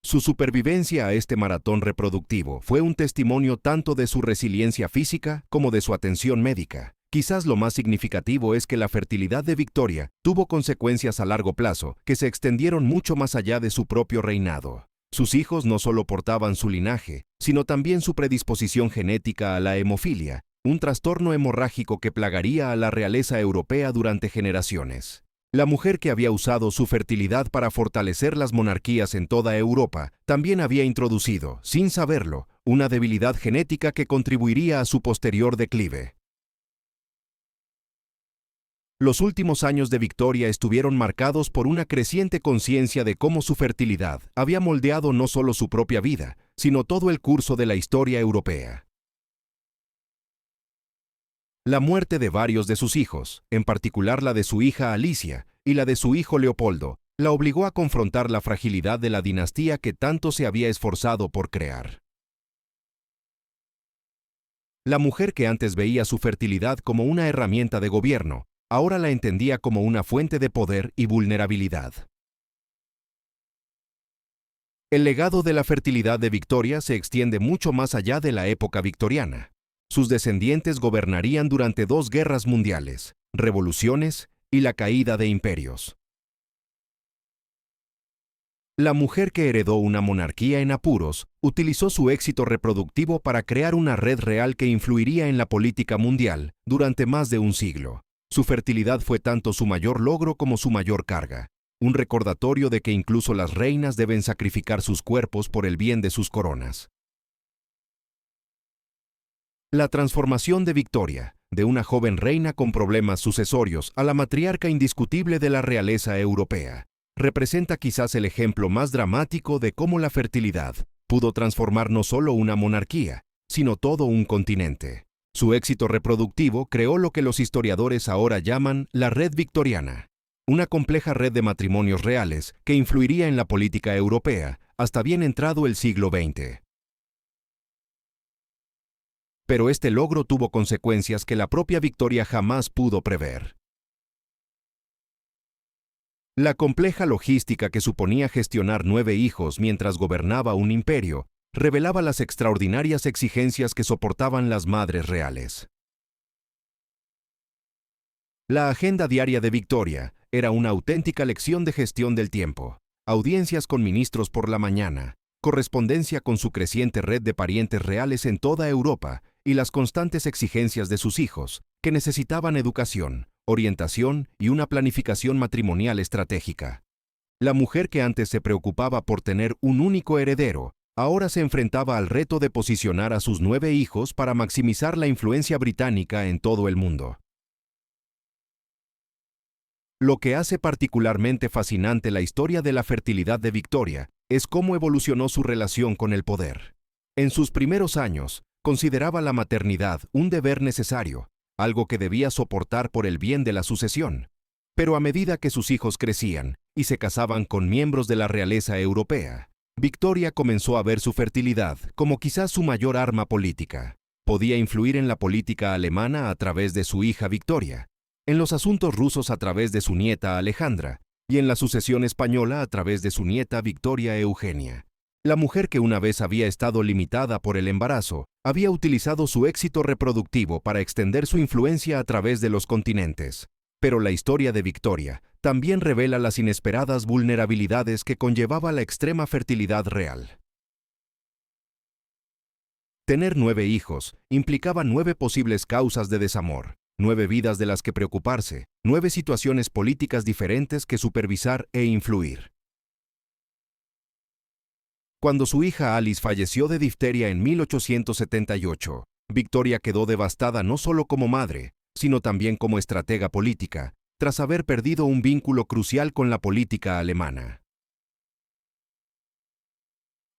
Su supervivencia a este maratón reproductivo fue un testimonio tanto de su resiliencia física como de su atención médica. Quizás lo más significativo es que la fertilidad de Victoria tuvo consecuencias a largo plazo que se extendieron mucho más allá de su propio reinado. Sus hijos no solo portaban su linaje, sino también su predisposición genética a la hemofilia, un trastorno hemorrágico que plagaría a la realeza europea durante generaciones. La mujer que había usado su fertilidad para fortalecer las monarquías en toda Europa también había introducido, sin saberlo, una debilidad genética que contribuiría a su posterior declive. Los últimos años de Victoria estuvieron marcados por una creciente conciencia de cómo su fertilidad había moldeado no solo su propia vida, sino todo el curso de la historia europea. La muerte de varios de sus hijos, en particular la de su hija Alicia y la de su hijo Leopoldo, la obligó a confrontar la fragilidad de la dinastía que tanto se había esforzado por crear. La mujer que antes veía su fertilidad como una herramienta de gobierno, ahora la entendía como una fuente de poder y vulnerabilidad. El legado de la fertilidad de Victoria se extiende mucho más allá de la época victoriana. Sus descendientes gobernarían durante 2 guerras mundiales, revoluciones y la caída de imperios. La mujer que heredó una monarquía en apuros utilizó su éxito reproductivo para crear una red real que influiría en la política mundial durante más de un siglo. Su fertilidad fue tanto su mayor logro como su mayor carga, un recordatorio de que incluso las reinas deben sacrificar sus cuerpos por el bien de sus coronas. La transformación de Victoria, de una joven reina con problemas sucesorios a la matriarca indiscutible de la realeza europea, representa quizás el ejemplo más dramático de cómo la fertilidad pudo transformar no solo una monarquía, sino todo un continente. Su éxito reproductivo creó lo que los historiadores ahora llaman la Red Victoriana, una compleja red de matrimonios reales que influiría en la política europea hasta bien entrado el siglo XX. Pero este logro tuvo consecuencias que la propia Victoria jamás pudo prever. La compleja logística que suponía gestionar 9 hijos mientras gobernaba un imperio revelaba las extraordinarias exigencias que soportaban las madres reales. La agenda diaria de Victoria era una auténtica lección de gestión del tiempo. Audiencias con ministros por la mañana, correspondencia con su creciente red de parientes reales en toda Europa y las constantes exigencias de sus hijos, que necesitaban educación, orientación y una planificación matrimonial estratégica. La mujer que antes se preocupaba por tener un único heredero, ahora se enfrentaba al reto de posicionar a sus 9 hijos para maximizar la influencia británica en todo el mundo. Lo que hace particularmente fascinante la historia de la fertilidad de Victoria es cómo evolucionó su relación con el poder. En sus primeros años, consideraba la maternidad un deber necesario, algo que debía soportar por el bien de la sucesión. Pero a medida que sus hijos crecían y se casaban con miembros de la realeza europea, Victoria comenzó a ver su fertilidad como quizás su mayor arma política. Podía influir en la política alemana a través de su hija Victoria, en los asuntos rusos a través de su nieta Alejandra y en la sucesión española a través de su nieta Victoria Eugenia. La mujer que una vez había estado limitada por el embarazo, había utilizado su éxito reproductivo para extender su influencia a través de los continentes. Pero la historia de Victoria también revela las inesperadas vulnerabilidades que conllevaba la extrema fertilidad real. Tener 9 hijos implicaba 9 posibles causas de desamor, 9 vidas de las que preocuparse, 9 situaciones políticas diferentes que supervisar e influir. Cuando su hija Alice falleció de difteria en 1878, Victoria quedó devastada no solo como madre, sino también como estratega política, tras haber perdido un vínculo crucial con la política alemana.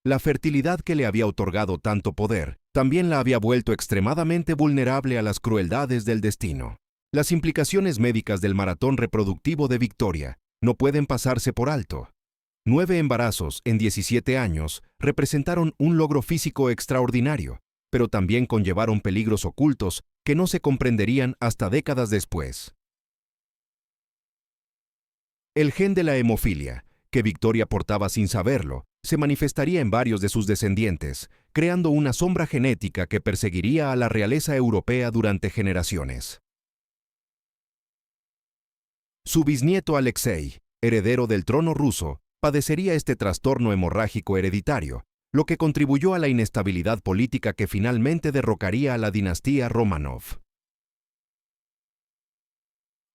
La fertilidad que le había otorgado tanto poder, también la había vuelto extremadamente vulnerable a las crueldades del destino. Las implicaciones médicas del maratón reproductivo de Victoria no pueden pasarse por alto. 9 embarazos en 17 años representaron un logro físico extraordinario, pero también conllevaron peligros ocultos que no se comprenderían hasta décadas después. El gen de la hemofilia, que Victoria portaba sin saberlo, se manifestaría en varios de sus descendientes, creando una sombra genética que perseguiría a la realeza europea durante generaciones. Su bisnieto Alexei, heredero del trono ruso, padecería este trastorno hemorrágico hereditario, lo que contribuyó a la inestabilidad política que finalmente derrocaría a la dinastía Románov.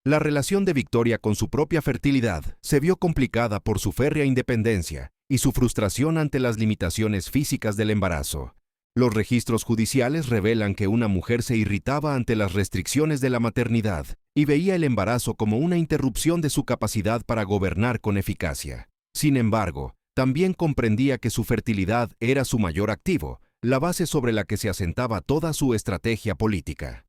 La relación de Victoria con su propia fertilidad se vio complicada por su férrea independencia y su frustración ante las limitaciones físicas del embarazo. Los registros judiciales revelan que una mujer se irritaba ante las restricciones de la maternidad y veía el embarazo como una interrupción de su capacidad para gobernar con eficacia. Sin embargo, también comprendía que su fertilidad era su mayor activo, la base sobre la que se asentaba toda su estrategia política.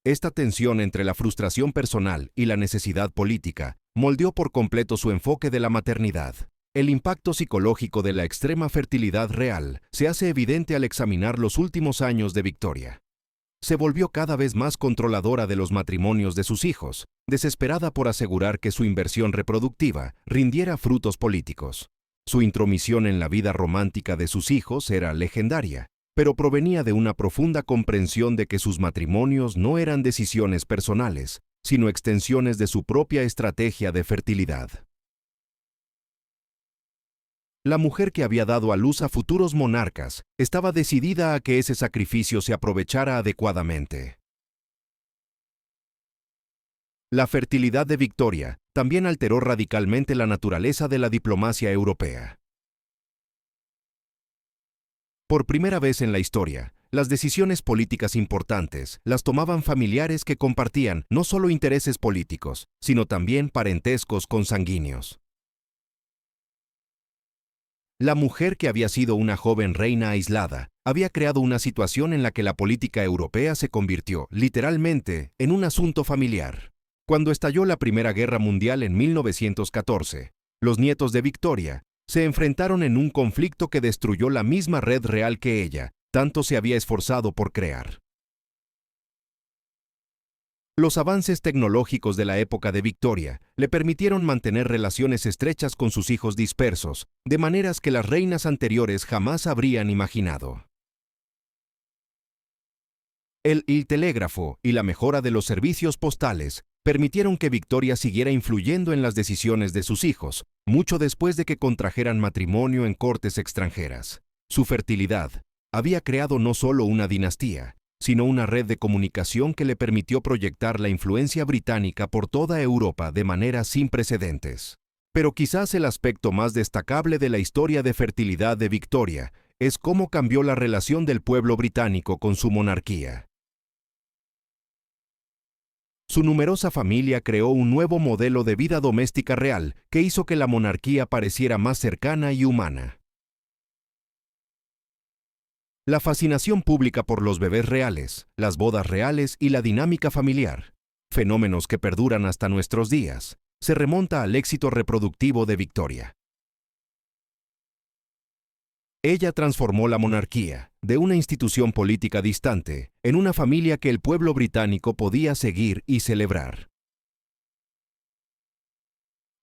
Esta tensión entre la frustración personal y la necesidad política moldeó por completo su enfoque de la maternidad. El impacto psicológico de la extrema fertilidad real se hace evidente al examinar los últimos años de Victoria. Se volvió cada vez más controladora de los matrimonios de sus hijos, desesperada por asegurar que su inversión reproductiva rindiera frutos políticos. Su intromisión en la vida romántica de sus hijos era legendaria, pero provenía de una profunda comprensión de que sus matrimonios no eran decisiones personales, sino extensiones de su propia estrategia de fertilidad. La mujer que había dado a luz a futuros monarcas estaba decidida a que ese sacrificio se aprovechara adecuadamente. La fertilidad de Victoria también alteró radicalmente la naturaleza de la diplomacia europea. Por primera vez en la historia, las decisiones políticas importantes las tomaban familiares que compartían no solo intereses políticos, sino también parentescos consanguíneos. La mujer que había sido una joven reina aislada había creado una situación en la que la política europea se convirtió, literalmente, en un asunto familiar. Cuando estalló la Primera Guerra Mundial en 1914, los nietos de Victoria se enfrentaron en un conflicto que destruyó la misma red real que ella tanto se había esforzado por crear. Los avances tecnológicos de la época de Victoria le permitieron mantener relaciones estrechas con sus hijos dispersos, de maneras que las reinas anteriores jamás habrían imaginado. El telégrafo y la mejora de los servicios postales permitieron que Victoria siguiera influyendo en las decisiones de sus hijos, mucho después de que contrajeran matrimonio en cortes extranjeras. Su fertilidad había creado no solo una dinastía, sino una red de comunicación que le permitió proyectar la influencia británica por toda Europa de manera sin precedentes. Pero quizás el aspecto más destacable de la historia de fertilidad de Victoria es cómo cambió la relación del pueblo británico con su monarquía. Su numerosa familia creó un nuevo modelo de vida doméstica real que hizo que la monarquía pareciera más cercana y humana. La fascinación pública por los bebés reales, las bodas reales y la dinámica familiar, fenómenos que perduran hasta nuestros días, se remonta al éxito reproductivo de Victoria. Ella transformó la monarquía, de una institución política distante, en una familia que el pueblo británico podía seguir y celebrar.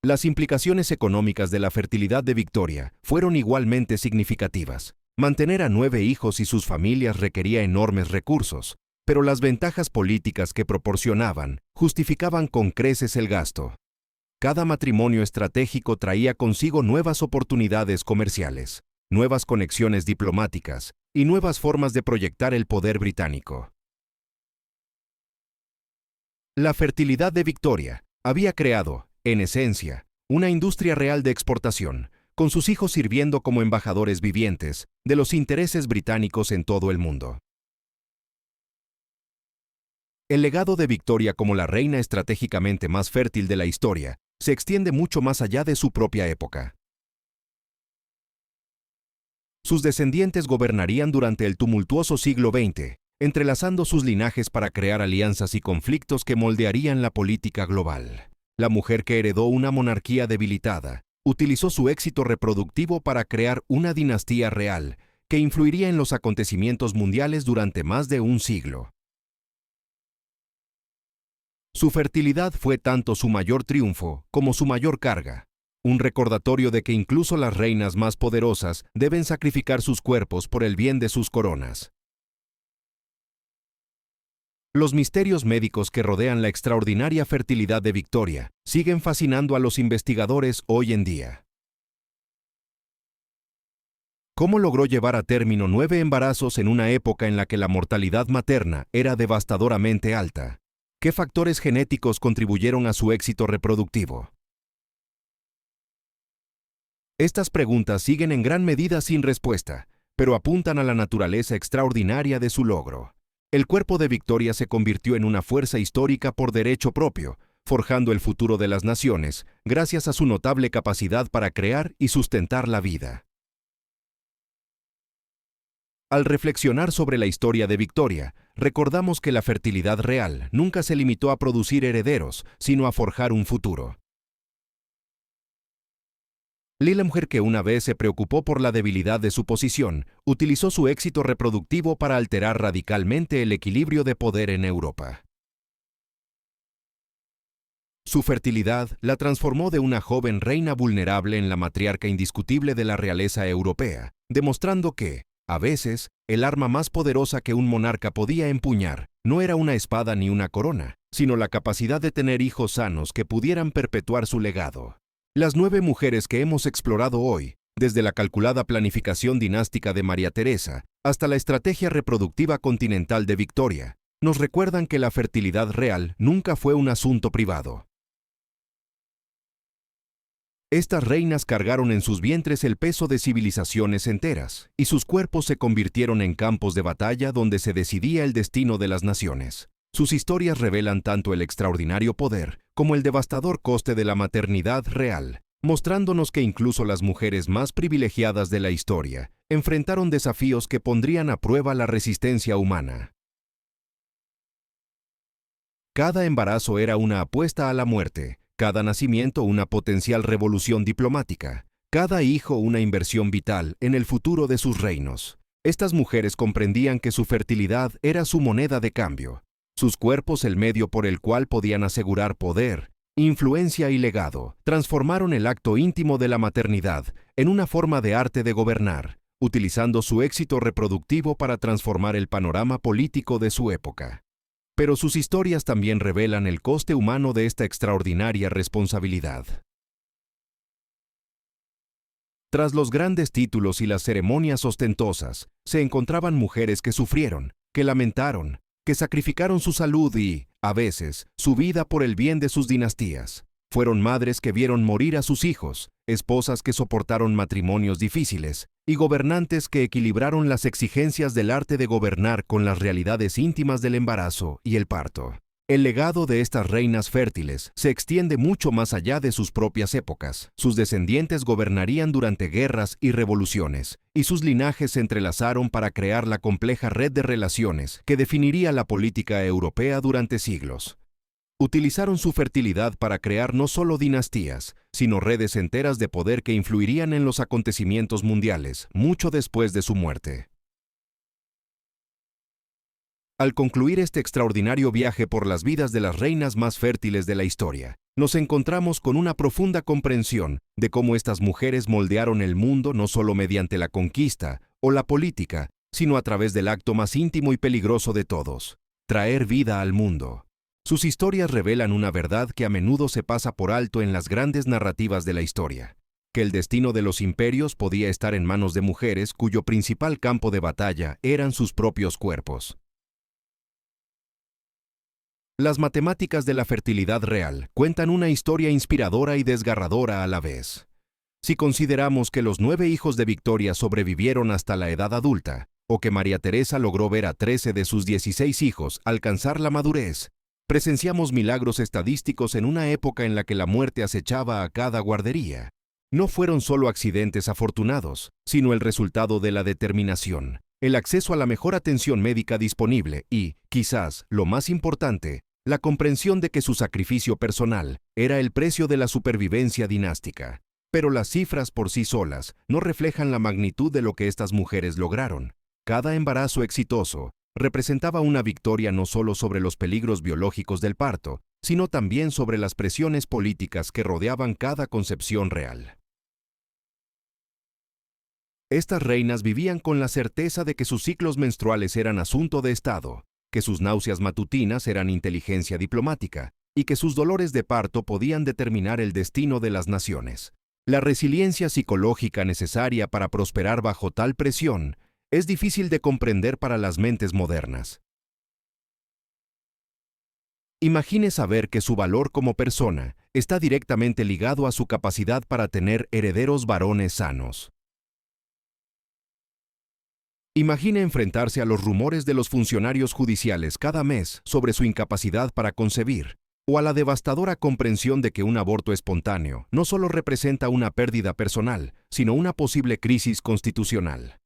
Las implicaciones económicas de la fertilidad de Victoria fueron igualmente significativas. Mantener a 9 hijos y sus familias requería enormes recursos, pero las ventajas políticas que proporcionaban justificaban con creces el gasto. Cada matrimonio estratégico traía consigo nuevas oportunidades comerciales, nuevas conexiones diplomáticas y nuevas formas de proyectar el poder británico. La fertilidad de Victoria había creado, en esencia, una industria real de exportación, con sus hijos sirviendo como embajadores vivientes de los intereses británicos en todo el mundo. El legado de Victoria como la reina estratégicamente más fértil de la historia se extiende mucho más allá de su propia época. Sus descendientes gobernarían durante el tumultuoso siglo XX, entrelazando sus linajes para crear alianzas y conflictos que moldearían la política global. La mujer que heredó una monarquía debilitada utilizó su éxito reproductivo para crear una dinastía real que influiría en los acontecimientos mundiales durante más de un siglo. Su fertilidad fue tanto su mayor triunfo como su mayor carga, un recordatorio de que incluso las reinas más poderosas deben sacrificar sus cuerpos por el bien de sus coronas. Los misterios médicos que rodean la extraordinaria fertilidad de Victoria siguen fascinando a los investigadores hoy en día. ¿Cómo logró llevar a término 9 embarazos en una época en la que la mortalidad materna era devastadoramente alta? ¿Qué factores genéticos contribuyeron a su éxito reproductivo? Estas preguntas siguen en gran medida sin respuesta, pero apuntan a la naturaleza extraordinaria de su logro. El cuerpo de Victoria se convirtió en una fuerza histórica por derecho propio, forjando el futuro de las naciones, gracias a su notable capacidad para crear y sustentar la vida. Al reflexionar sobre la historia de Victoria, recordamos que la fertilidad real nunca se limitó a producir herederos, sino a forjar un futuro. La mujer que una vez se preocupó por la debilidad de su posición, utilizó su éxito reproductivo para alterar radicalmente el equilibrio de poder en Europa. Su fertilidad la transformó de una joven reina vulnerable en la matriarca indiscutible de la realeza europea, demostrando que, a veces, el arma más poderosa que un monarca podía empuñar no era una espada ni una corona, sino la capacidad de tener hijos sanos que pudieran perpetuar su legado. Las 9 mujeres que hemos explorado hoy, desde la calculada planificación dinástica de María Teresa hasta la estrategia reproductiva continental de Victoria, nos recuerdan que la fertilidad real nunca fue un asunto privado. Estas reinas cargaron en sus vientres el peso de civilizaciones enteras, y sus cuerpos se convirtieron en campos de batalla donde se decidía el destino de las naciones. Sus historias revelan tanto el extraordinario poder como el devastador coste de la maternidad real, mostrándonos que incluso las mujeres más privilegiadas de la historia enfrentaron desafíos que pondrían a prueba la resistencia humana. Cada embarazo era una apuesta a la muerte, cada nacimiento una potencial revolución diplomática, cada hijo una inversión vital en el futuro de sus reinos. Estas mujeres comprendían que su fertilidad era su moneda de cambio, sus cuerpos el medio por el cual podían asegurar poder, influencia y legado. Transformaron el acto íntimo de la maternidad en una forma de arte de gobernar, utilizando su éxito reproductivo para transformar el panorama político de su época. Pero sus historias también revelan el coste humano de esta extraordinaria responsabilidad. Tras los grandes títulos y las ceremonias ostentosas, se encontraban mujeres que sufrieron, que lamentaron, que sacrificaron su salud y, a veces, su vida por el bien de sus dinastías. Fueron madres que vieron morir a sus hijos, esposas que soportaron matrimonios difíciles, y gobernantes que equilibraron las exigencias del arte de gobernar con las realidades íntimas del embarazo y el parto. El legado de estas reinas fértiles se extiende mucho más allá de sus propias épocas. Sus descendientes gobernarían durante guerras y revoluciones, y sus linajes se entrelazaron para crear la compleja red de relaciones que definiría la política europea durante siglos. Utilizaron su fertilidad para crear no solo dinastías, sino redes enteras de poder que influirían en los acontecimientos mundiales mucho después de su muerte. Al concluir este extraordinario viaje por las vidas de las reinas más fértiles de la historia, nos encontramos con una profunda comprensión de cómo estas mujeres moldearon el mundo no solo mediante la conquista o la política, sino a través del acto más íntimo y peligroso de todos: traer vida al mundo. Sus historias revelan una verdad que a menudo se pasa por alto en las grandes narrativas de la historia: que el destino de los imperios podía estar en manos de mujeres cuyo principal campo de batalla eran sus propios cuerpos. Las matemáticas de la fertilidad real cuentan una historia inspiradora y desgarradora a la vez. Si consideramos que los 9 hijos de Victoria sobrevivieron hasta la edad adulta, o que María Teresa logró ver a 13 de sus 16 hijos alcanzar la madurez, presenciamos milagros estadísticos en una época en la que la muerte acechaba a cada guardería. No fueron solo accidentes afortunados, sino el resultado de la determinación, el acceso a la mejor atención médica disponible y, quizás, lo más importante, la comprensión de que su sacrificio personal era el precio de la supervivencia dinástica. Pero las cifras por sí solas no reflejan la magnitud de lo que estas mujeres lograron. Cada embarazo exitoso representaba una victoria no solo sobre los peligros biológicos del parto, sino también sobre las presiones políticas que rodeaban cada concepción real. Estas reinas vivían con la certeza de que sus ciclos menstruales eran asunto de Estado, que sus náuseas matutinas eran inteligencia diplomática y que sus dolores de parto podían determinar el destino de las naciones. La resiliencia psicológica necesaria para prosperar bajo tal presión es difícil de comprender para las mentes modernas. Imagine saber que su valor como persona está directamente ligado a su capacidad para tener herederos varones sanos. Imagine enfrentarse a los rumores de los funcionarios judiciales cada mes sobre su incapacidad para concebir, o a la devastadora comprensión de que un aborto espontáneo no solo representa una pérdida personal, sino una posible crisis constitucional.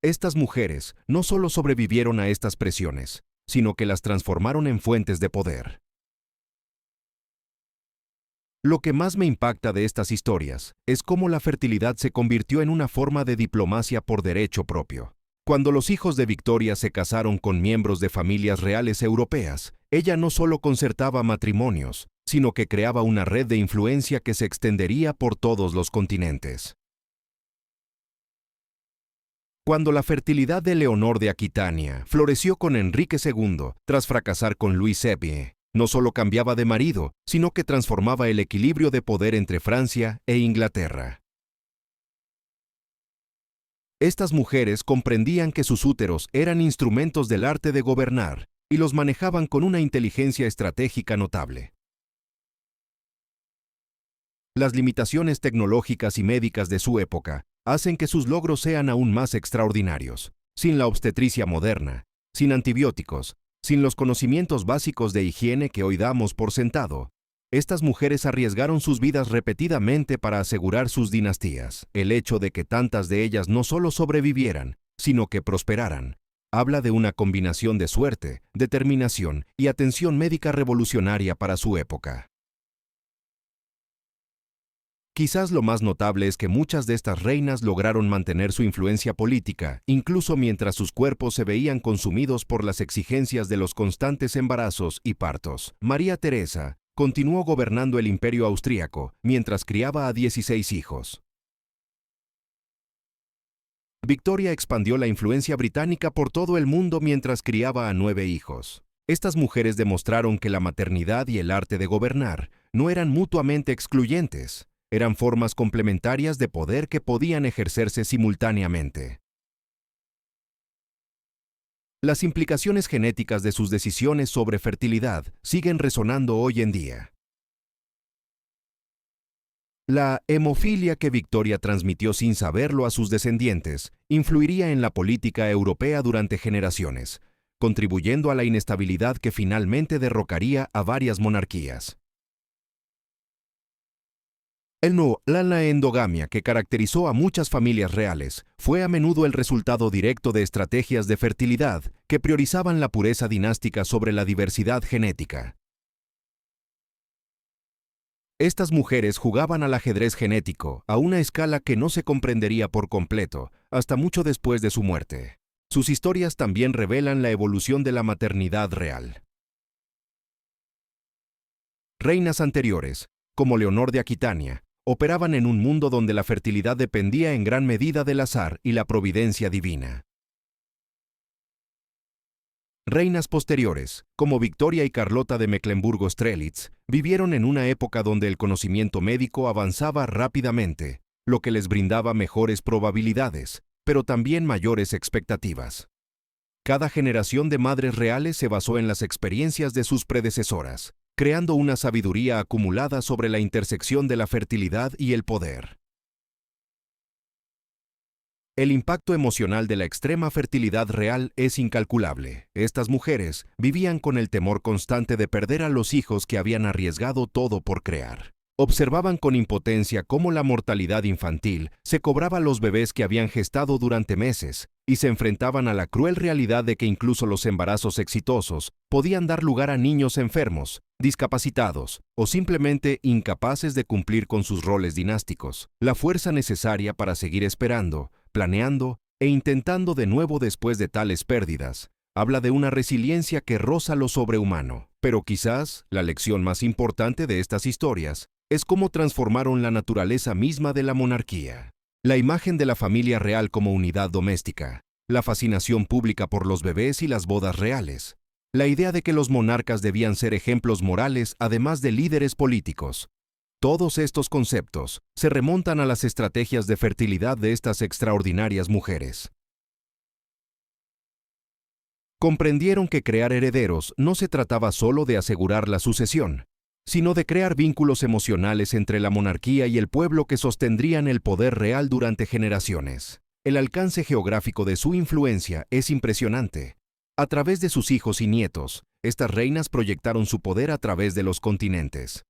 Estas mujeres no solo sobrevivieron a estas presiones, sino que las transformaron en fuentes de poder. Lo que más me impacta de estas historias es cómo la fertilidad se convirtió en una forma de diplomacia por derecho propio. Cuando los hijos de Victoria se casaron con miembros de familias reales europeas, ella no solo concertaba matrimonios, sino que creaba una red de influencia que se extendería por todos los continentes. Cuando la fertilidad de Leonor de Aquitania floreció con Enrique II, tras fracasar con Louis Xavier, no solo cambiaba de marido, sino que transformaba el equilibrio de poder entre Francia e Inglaterra. Estas mujeres comprendían que sus úteros eran instrumentos del arte de gobernar y los manejaban con una inteligencia estratégica notable. Las limitaciones tecnológicas y médicas de su época hacen que sus logros sean aún más extraordinarios. Sin la obstetricia moderna, sin antibióticos, sin los conocimientos básicos de higiene que hoy damos por sentado, estas mujeres arriesgaron sus vidas repetidamente para asegurar sus dinastías. El hecho de que tantas de ellas no solo sobrevivieran, sino que prosperaran, habla de una combinación de suerte, determinación y atención médica revolucionaria para su época. Quizás lo más notable es que muchas de estas reinas lograron mantener su influencia política, incluso mientras sus cuerpos se veían consumidos por las exigencias de los constantes embarazos y partos. María Teresa continuó gobernando el Imperio austríaco mientras criaba a 16 hijos. Victoria expandió la influencia británica por todo el mundo mientras criaba a 9 hijos. Estas mujeres demostraron que la maternidad y el arte de gobernar no eran mutuamente excluyentes, eran formas complementarias de poder que podían ejercerse simultáneamente. Las implicaciones genéticas de sus decisiones sobre fertilidad siguen resonando hoy en día. La hemofilia que Victoria transmitió sin saberlo a sus descendientes influiría en la política europea durante generaciones, contribuyendo a la inestabilidad que finalmente derrocaría a varias monarquías. La endogamia que caracterizó a muchas familias reales fue a menudo el resultado directo de estrategias de fertilidad que priorizaban la pureza dinástica sobre la diversidad genética. Estas mujeres jugaban al ajedrez genético a una escala que no se comprendería por completo hasta mucho después de su muerte. Sus historias también revelan la evolución de la maternidad real. Reinas anteriores, como Leonor de Aquitania, operaban en un mundo donde la fertilidad dependía en gran medida del azar y la providencia divina. Reinas posteriores, como Victoria y Carlota de Mecklemburgo-Strelitz, vivieron en una época donde el conocimiento médico avanzaba rápidamente, lo que les brindaba mejores probabilidades, pero también mayores expectativas. Cada generación de madres reales se basó en las experiencias de sus predecesoras, creando una sabiduría acumulada sobre la intersección de la fertilidad y el poder. El impacto emocional de la extrema fertilidad real es incalculable. Estas mujeres vivían con el temor constante de perder a los hijos que habían arriesgado todo por crear. Observaban con impotencia cómo la mortalidad infantil se cobraba a los bebés que habían gestado durante meses y se enfrentaban a la cruel realidad de que incluso los embarazos exitosos podían dar lugar a niños enfermos, discapacitados o simplemente incapaces de cumplir con sus roles dinásticos. La fuerza necesaria para seguir esperando, planeando e intentando de nuevo después de tales pérdidas habla de una resiliencia que roza lo sobrehumano. Pero quizás la lección más importante de estas historias es cómo transformaron la naturaleza misma de la monarquía. La imagen de la familia real como unidad doméstica la fascinación pública por los bebés y las bodas reales, la idea de que los monarcas debían ser ejemplos morales además de líderes políticos. Todos estos conceptos se remontan a las estrategias de fertilidad de estas extraordinarias mujeres. Comprendieron que crear herederos no se trataba solo de asegurar la sucesión, sino de crear vínculos emocionales entre la monarquía y el pueblo que sostendrían el poder real durante generaciones. El alcance geográfico de su influencia es impresionante. A través de sus hijos y nietos, estas reinas proyectaron su poder a través de los continentes.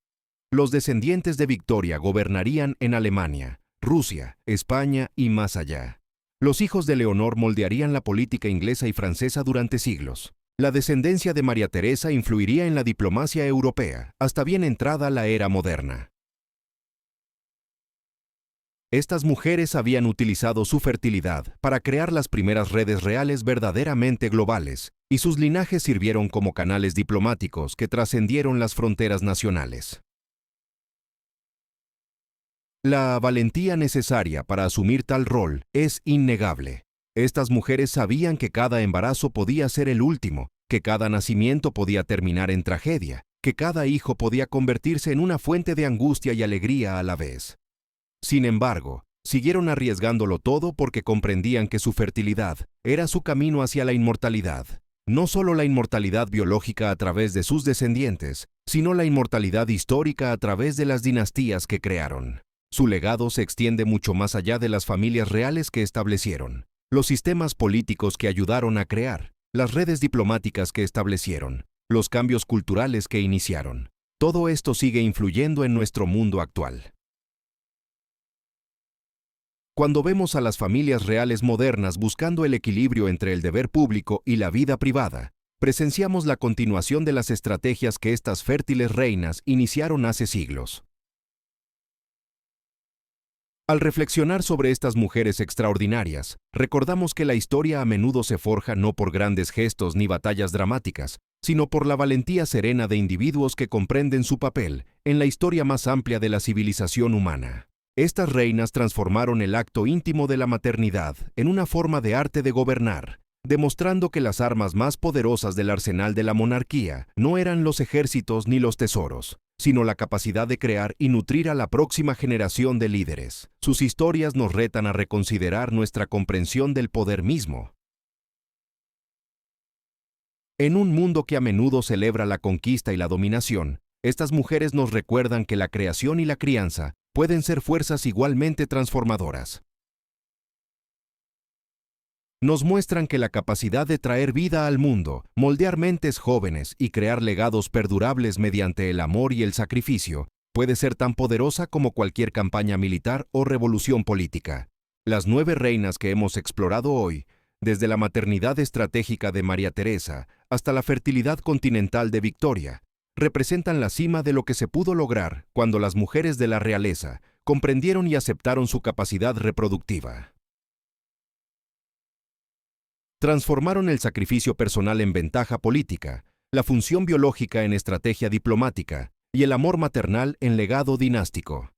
Los descendientes de Victoria gobernarían en Alemania, Rusia, España y más allá. Los hijos de Leonor moldearían la política inglesa y francesa durante siglos. La descendencia de María Teresa influiría en la diplomacia europea, hasta bien entrada la era moderna. Estas mujeres habían utilizado su fertilidad para crear las primeras redes reales verdaderamente globales, y sus linajes sirvieron como canales diplomáticos que trascendieron las fronteras nacionales. La valentía necesaria para asumir tal rol es innegable. Estas mujeres sabían que cada embarazo podía ser el último, que cada nacimiento podía terminar en tragedia, que cada hijo podía convertirse en una fuente de angustia y alegría a la vez. Sin embargo, siguieron arriesgándolo todo porque comprendían que su fertilidad era su camino hacia la inmortalidad. No solo la inmortalidad biológica a través de sus descendientes, sino la inmortalidad histórica a través de las dinastías que crearon. Su legado se extiende mucho más allá de las familias reales que establecieron, los sistemas políticos que ayudaron a crear, las redes diplomáticas que establecieron, los cambios culturales que iniciaron. Todo esto sigue influyendo en nuestro mundo actual. Cuando vemos a las familias reales modernas buscando el equilibrio entre el deber público y la vida privada, presenciamos la continuación de las estrategias que estas fértiles reinas iniciaron hace siglos. Al reflexionar sobre estas mujeres extraordinarias, recordamos que la historia a menudo se forja no por grandes gestos ni batallas dramáticas, sino por la valentía serena de individuos que comprenden su papel en la historia más amplia de la civilización humana. Estas reinas transformaron el acto íntimo de la maternidad en una forma de arte de gobernar, demostrando que las armas más poderosas del arsenal de la monarquía no eran los ejércitos ni los tesoros, sino la capacidad de crear y nutrir a la próxima generación de líderes. Sus historias nos retan a reconsiderar nuestra comprensión del poder mismo. En un mundo que a menudo celebra la conquista y la dominación, estas mujeres nos recuerdan que la creación y la crianza pueden ser fuerzas igualmente transformadoras. Nos muestran que la capacidad de traer vida al mundo, moldear mentes jóvenes y crear legados perdurables mediante el amor y el sacrificio, puede ser tan poderosa como cualquier campaña militar o revolución política. Las 9 reinas que hemos explorado hoy, desde la maternidad estratégica de María Teresa hasta la fertilidad continental de Victoria, representan la cima de lo que se pudo lograr cuando las mujeres de la realeza comprendieron y aceptaron su capacidad reproductiva. Transformaron el sacrificio personal en ventaja política, la función biológica en estrategia diplomática y el amor maternal en legado dinástico.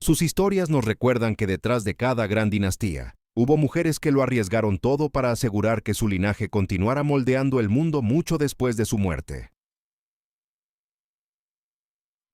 Sus historias nos recuerdan que detrás de cada gran dinastía, hubo mujeres que lo arriesgaron todo para asegurar que su linaje continuara moldeando el mundo mucho después de su muerte.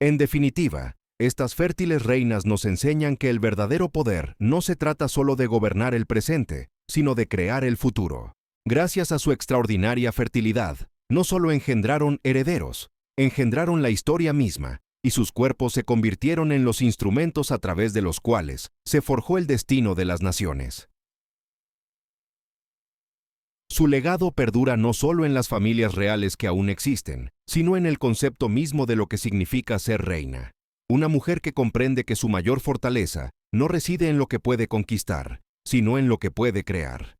En definitiva, estas fértiles reinas nos enseñan que el verdadero poder no se trata solo de gobernar el presente, sino de crear el futuro. Gracias a su extraordinaria fertilidad, no solo engendraron herederos, engendraron la historia misma, y sus cuerpos se convirtieron en los instrumentos a través de los cuales se forjó el destino de las naciones. Su legado perdura no solo en las familias reales que aún existen, sino en el concepto mismo de lo que significa ser reina. Una mujer que comprende que su mayor fortaleza no reside en lo que puede conquistar, sino en lo que puede crear.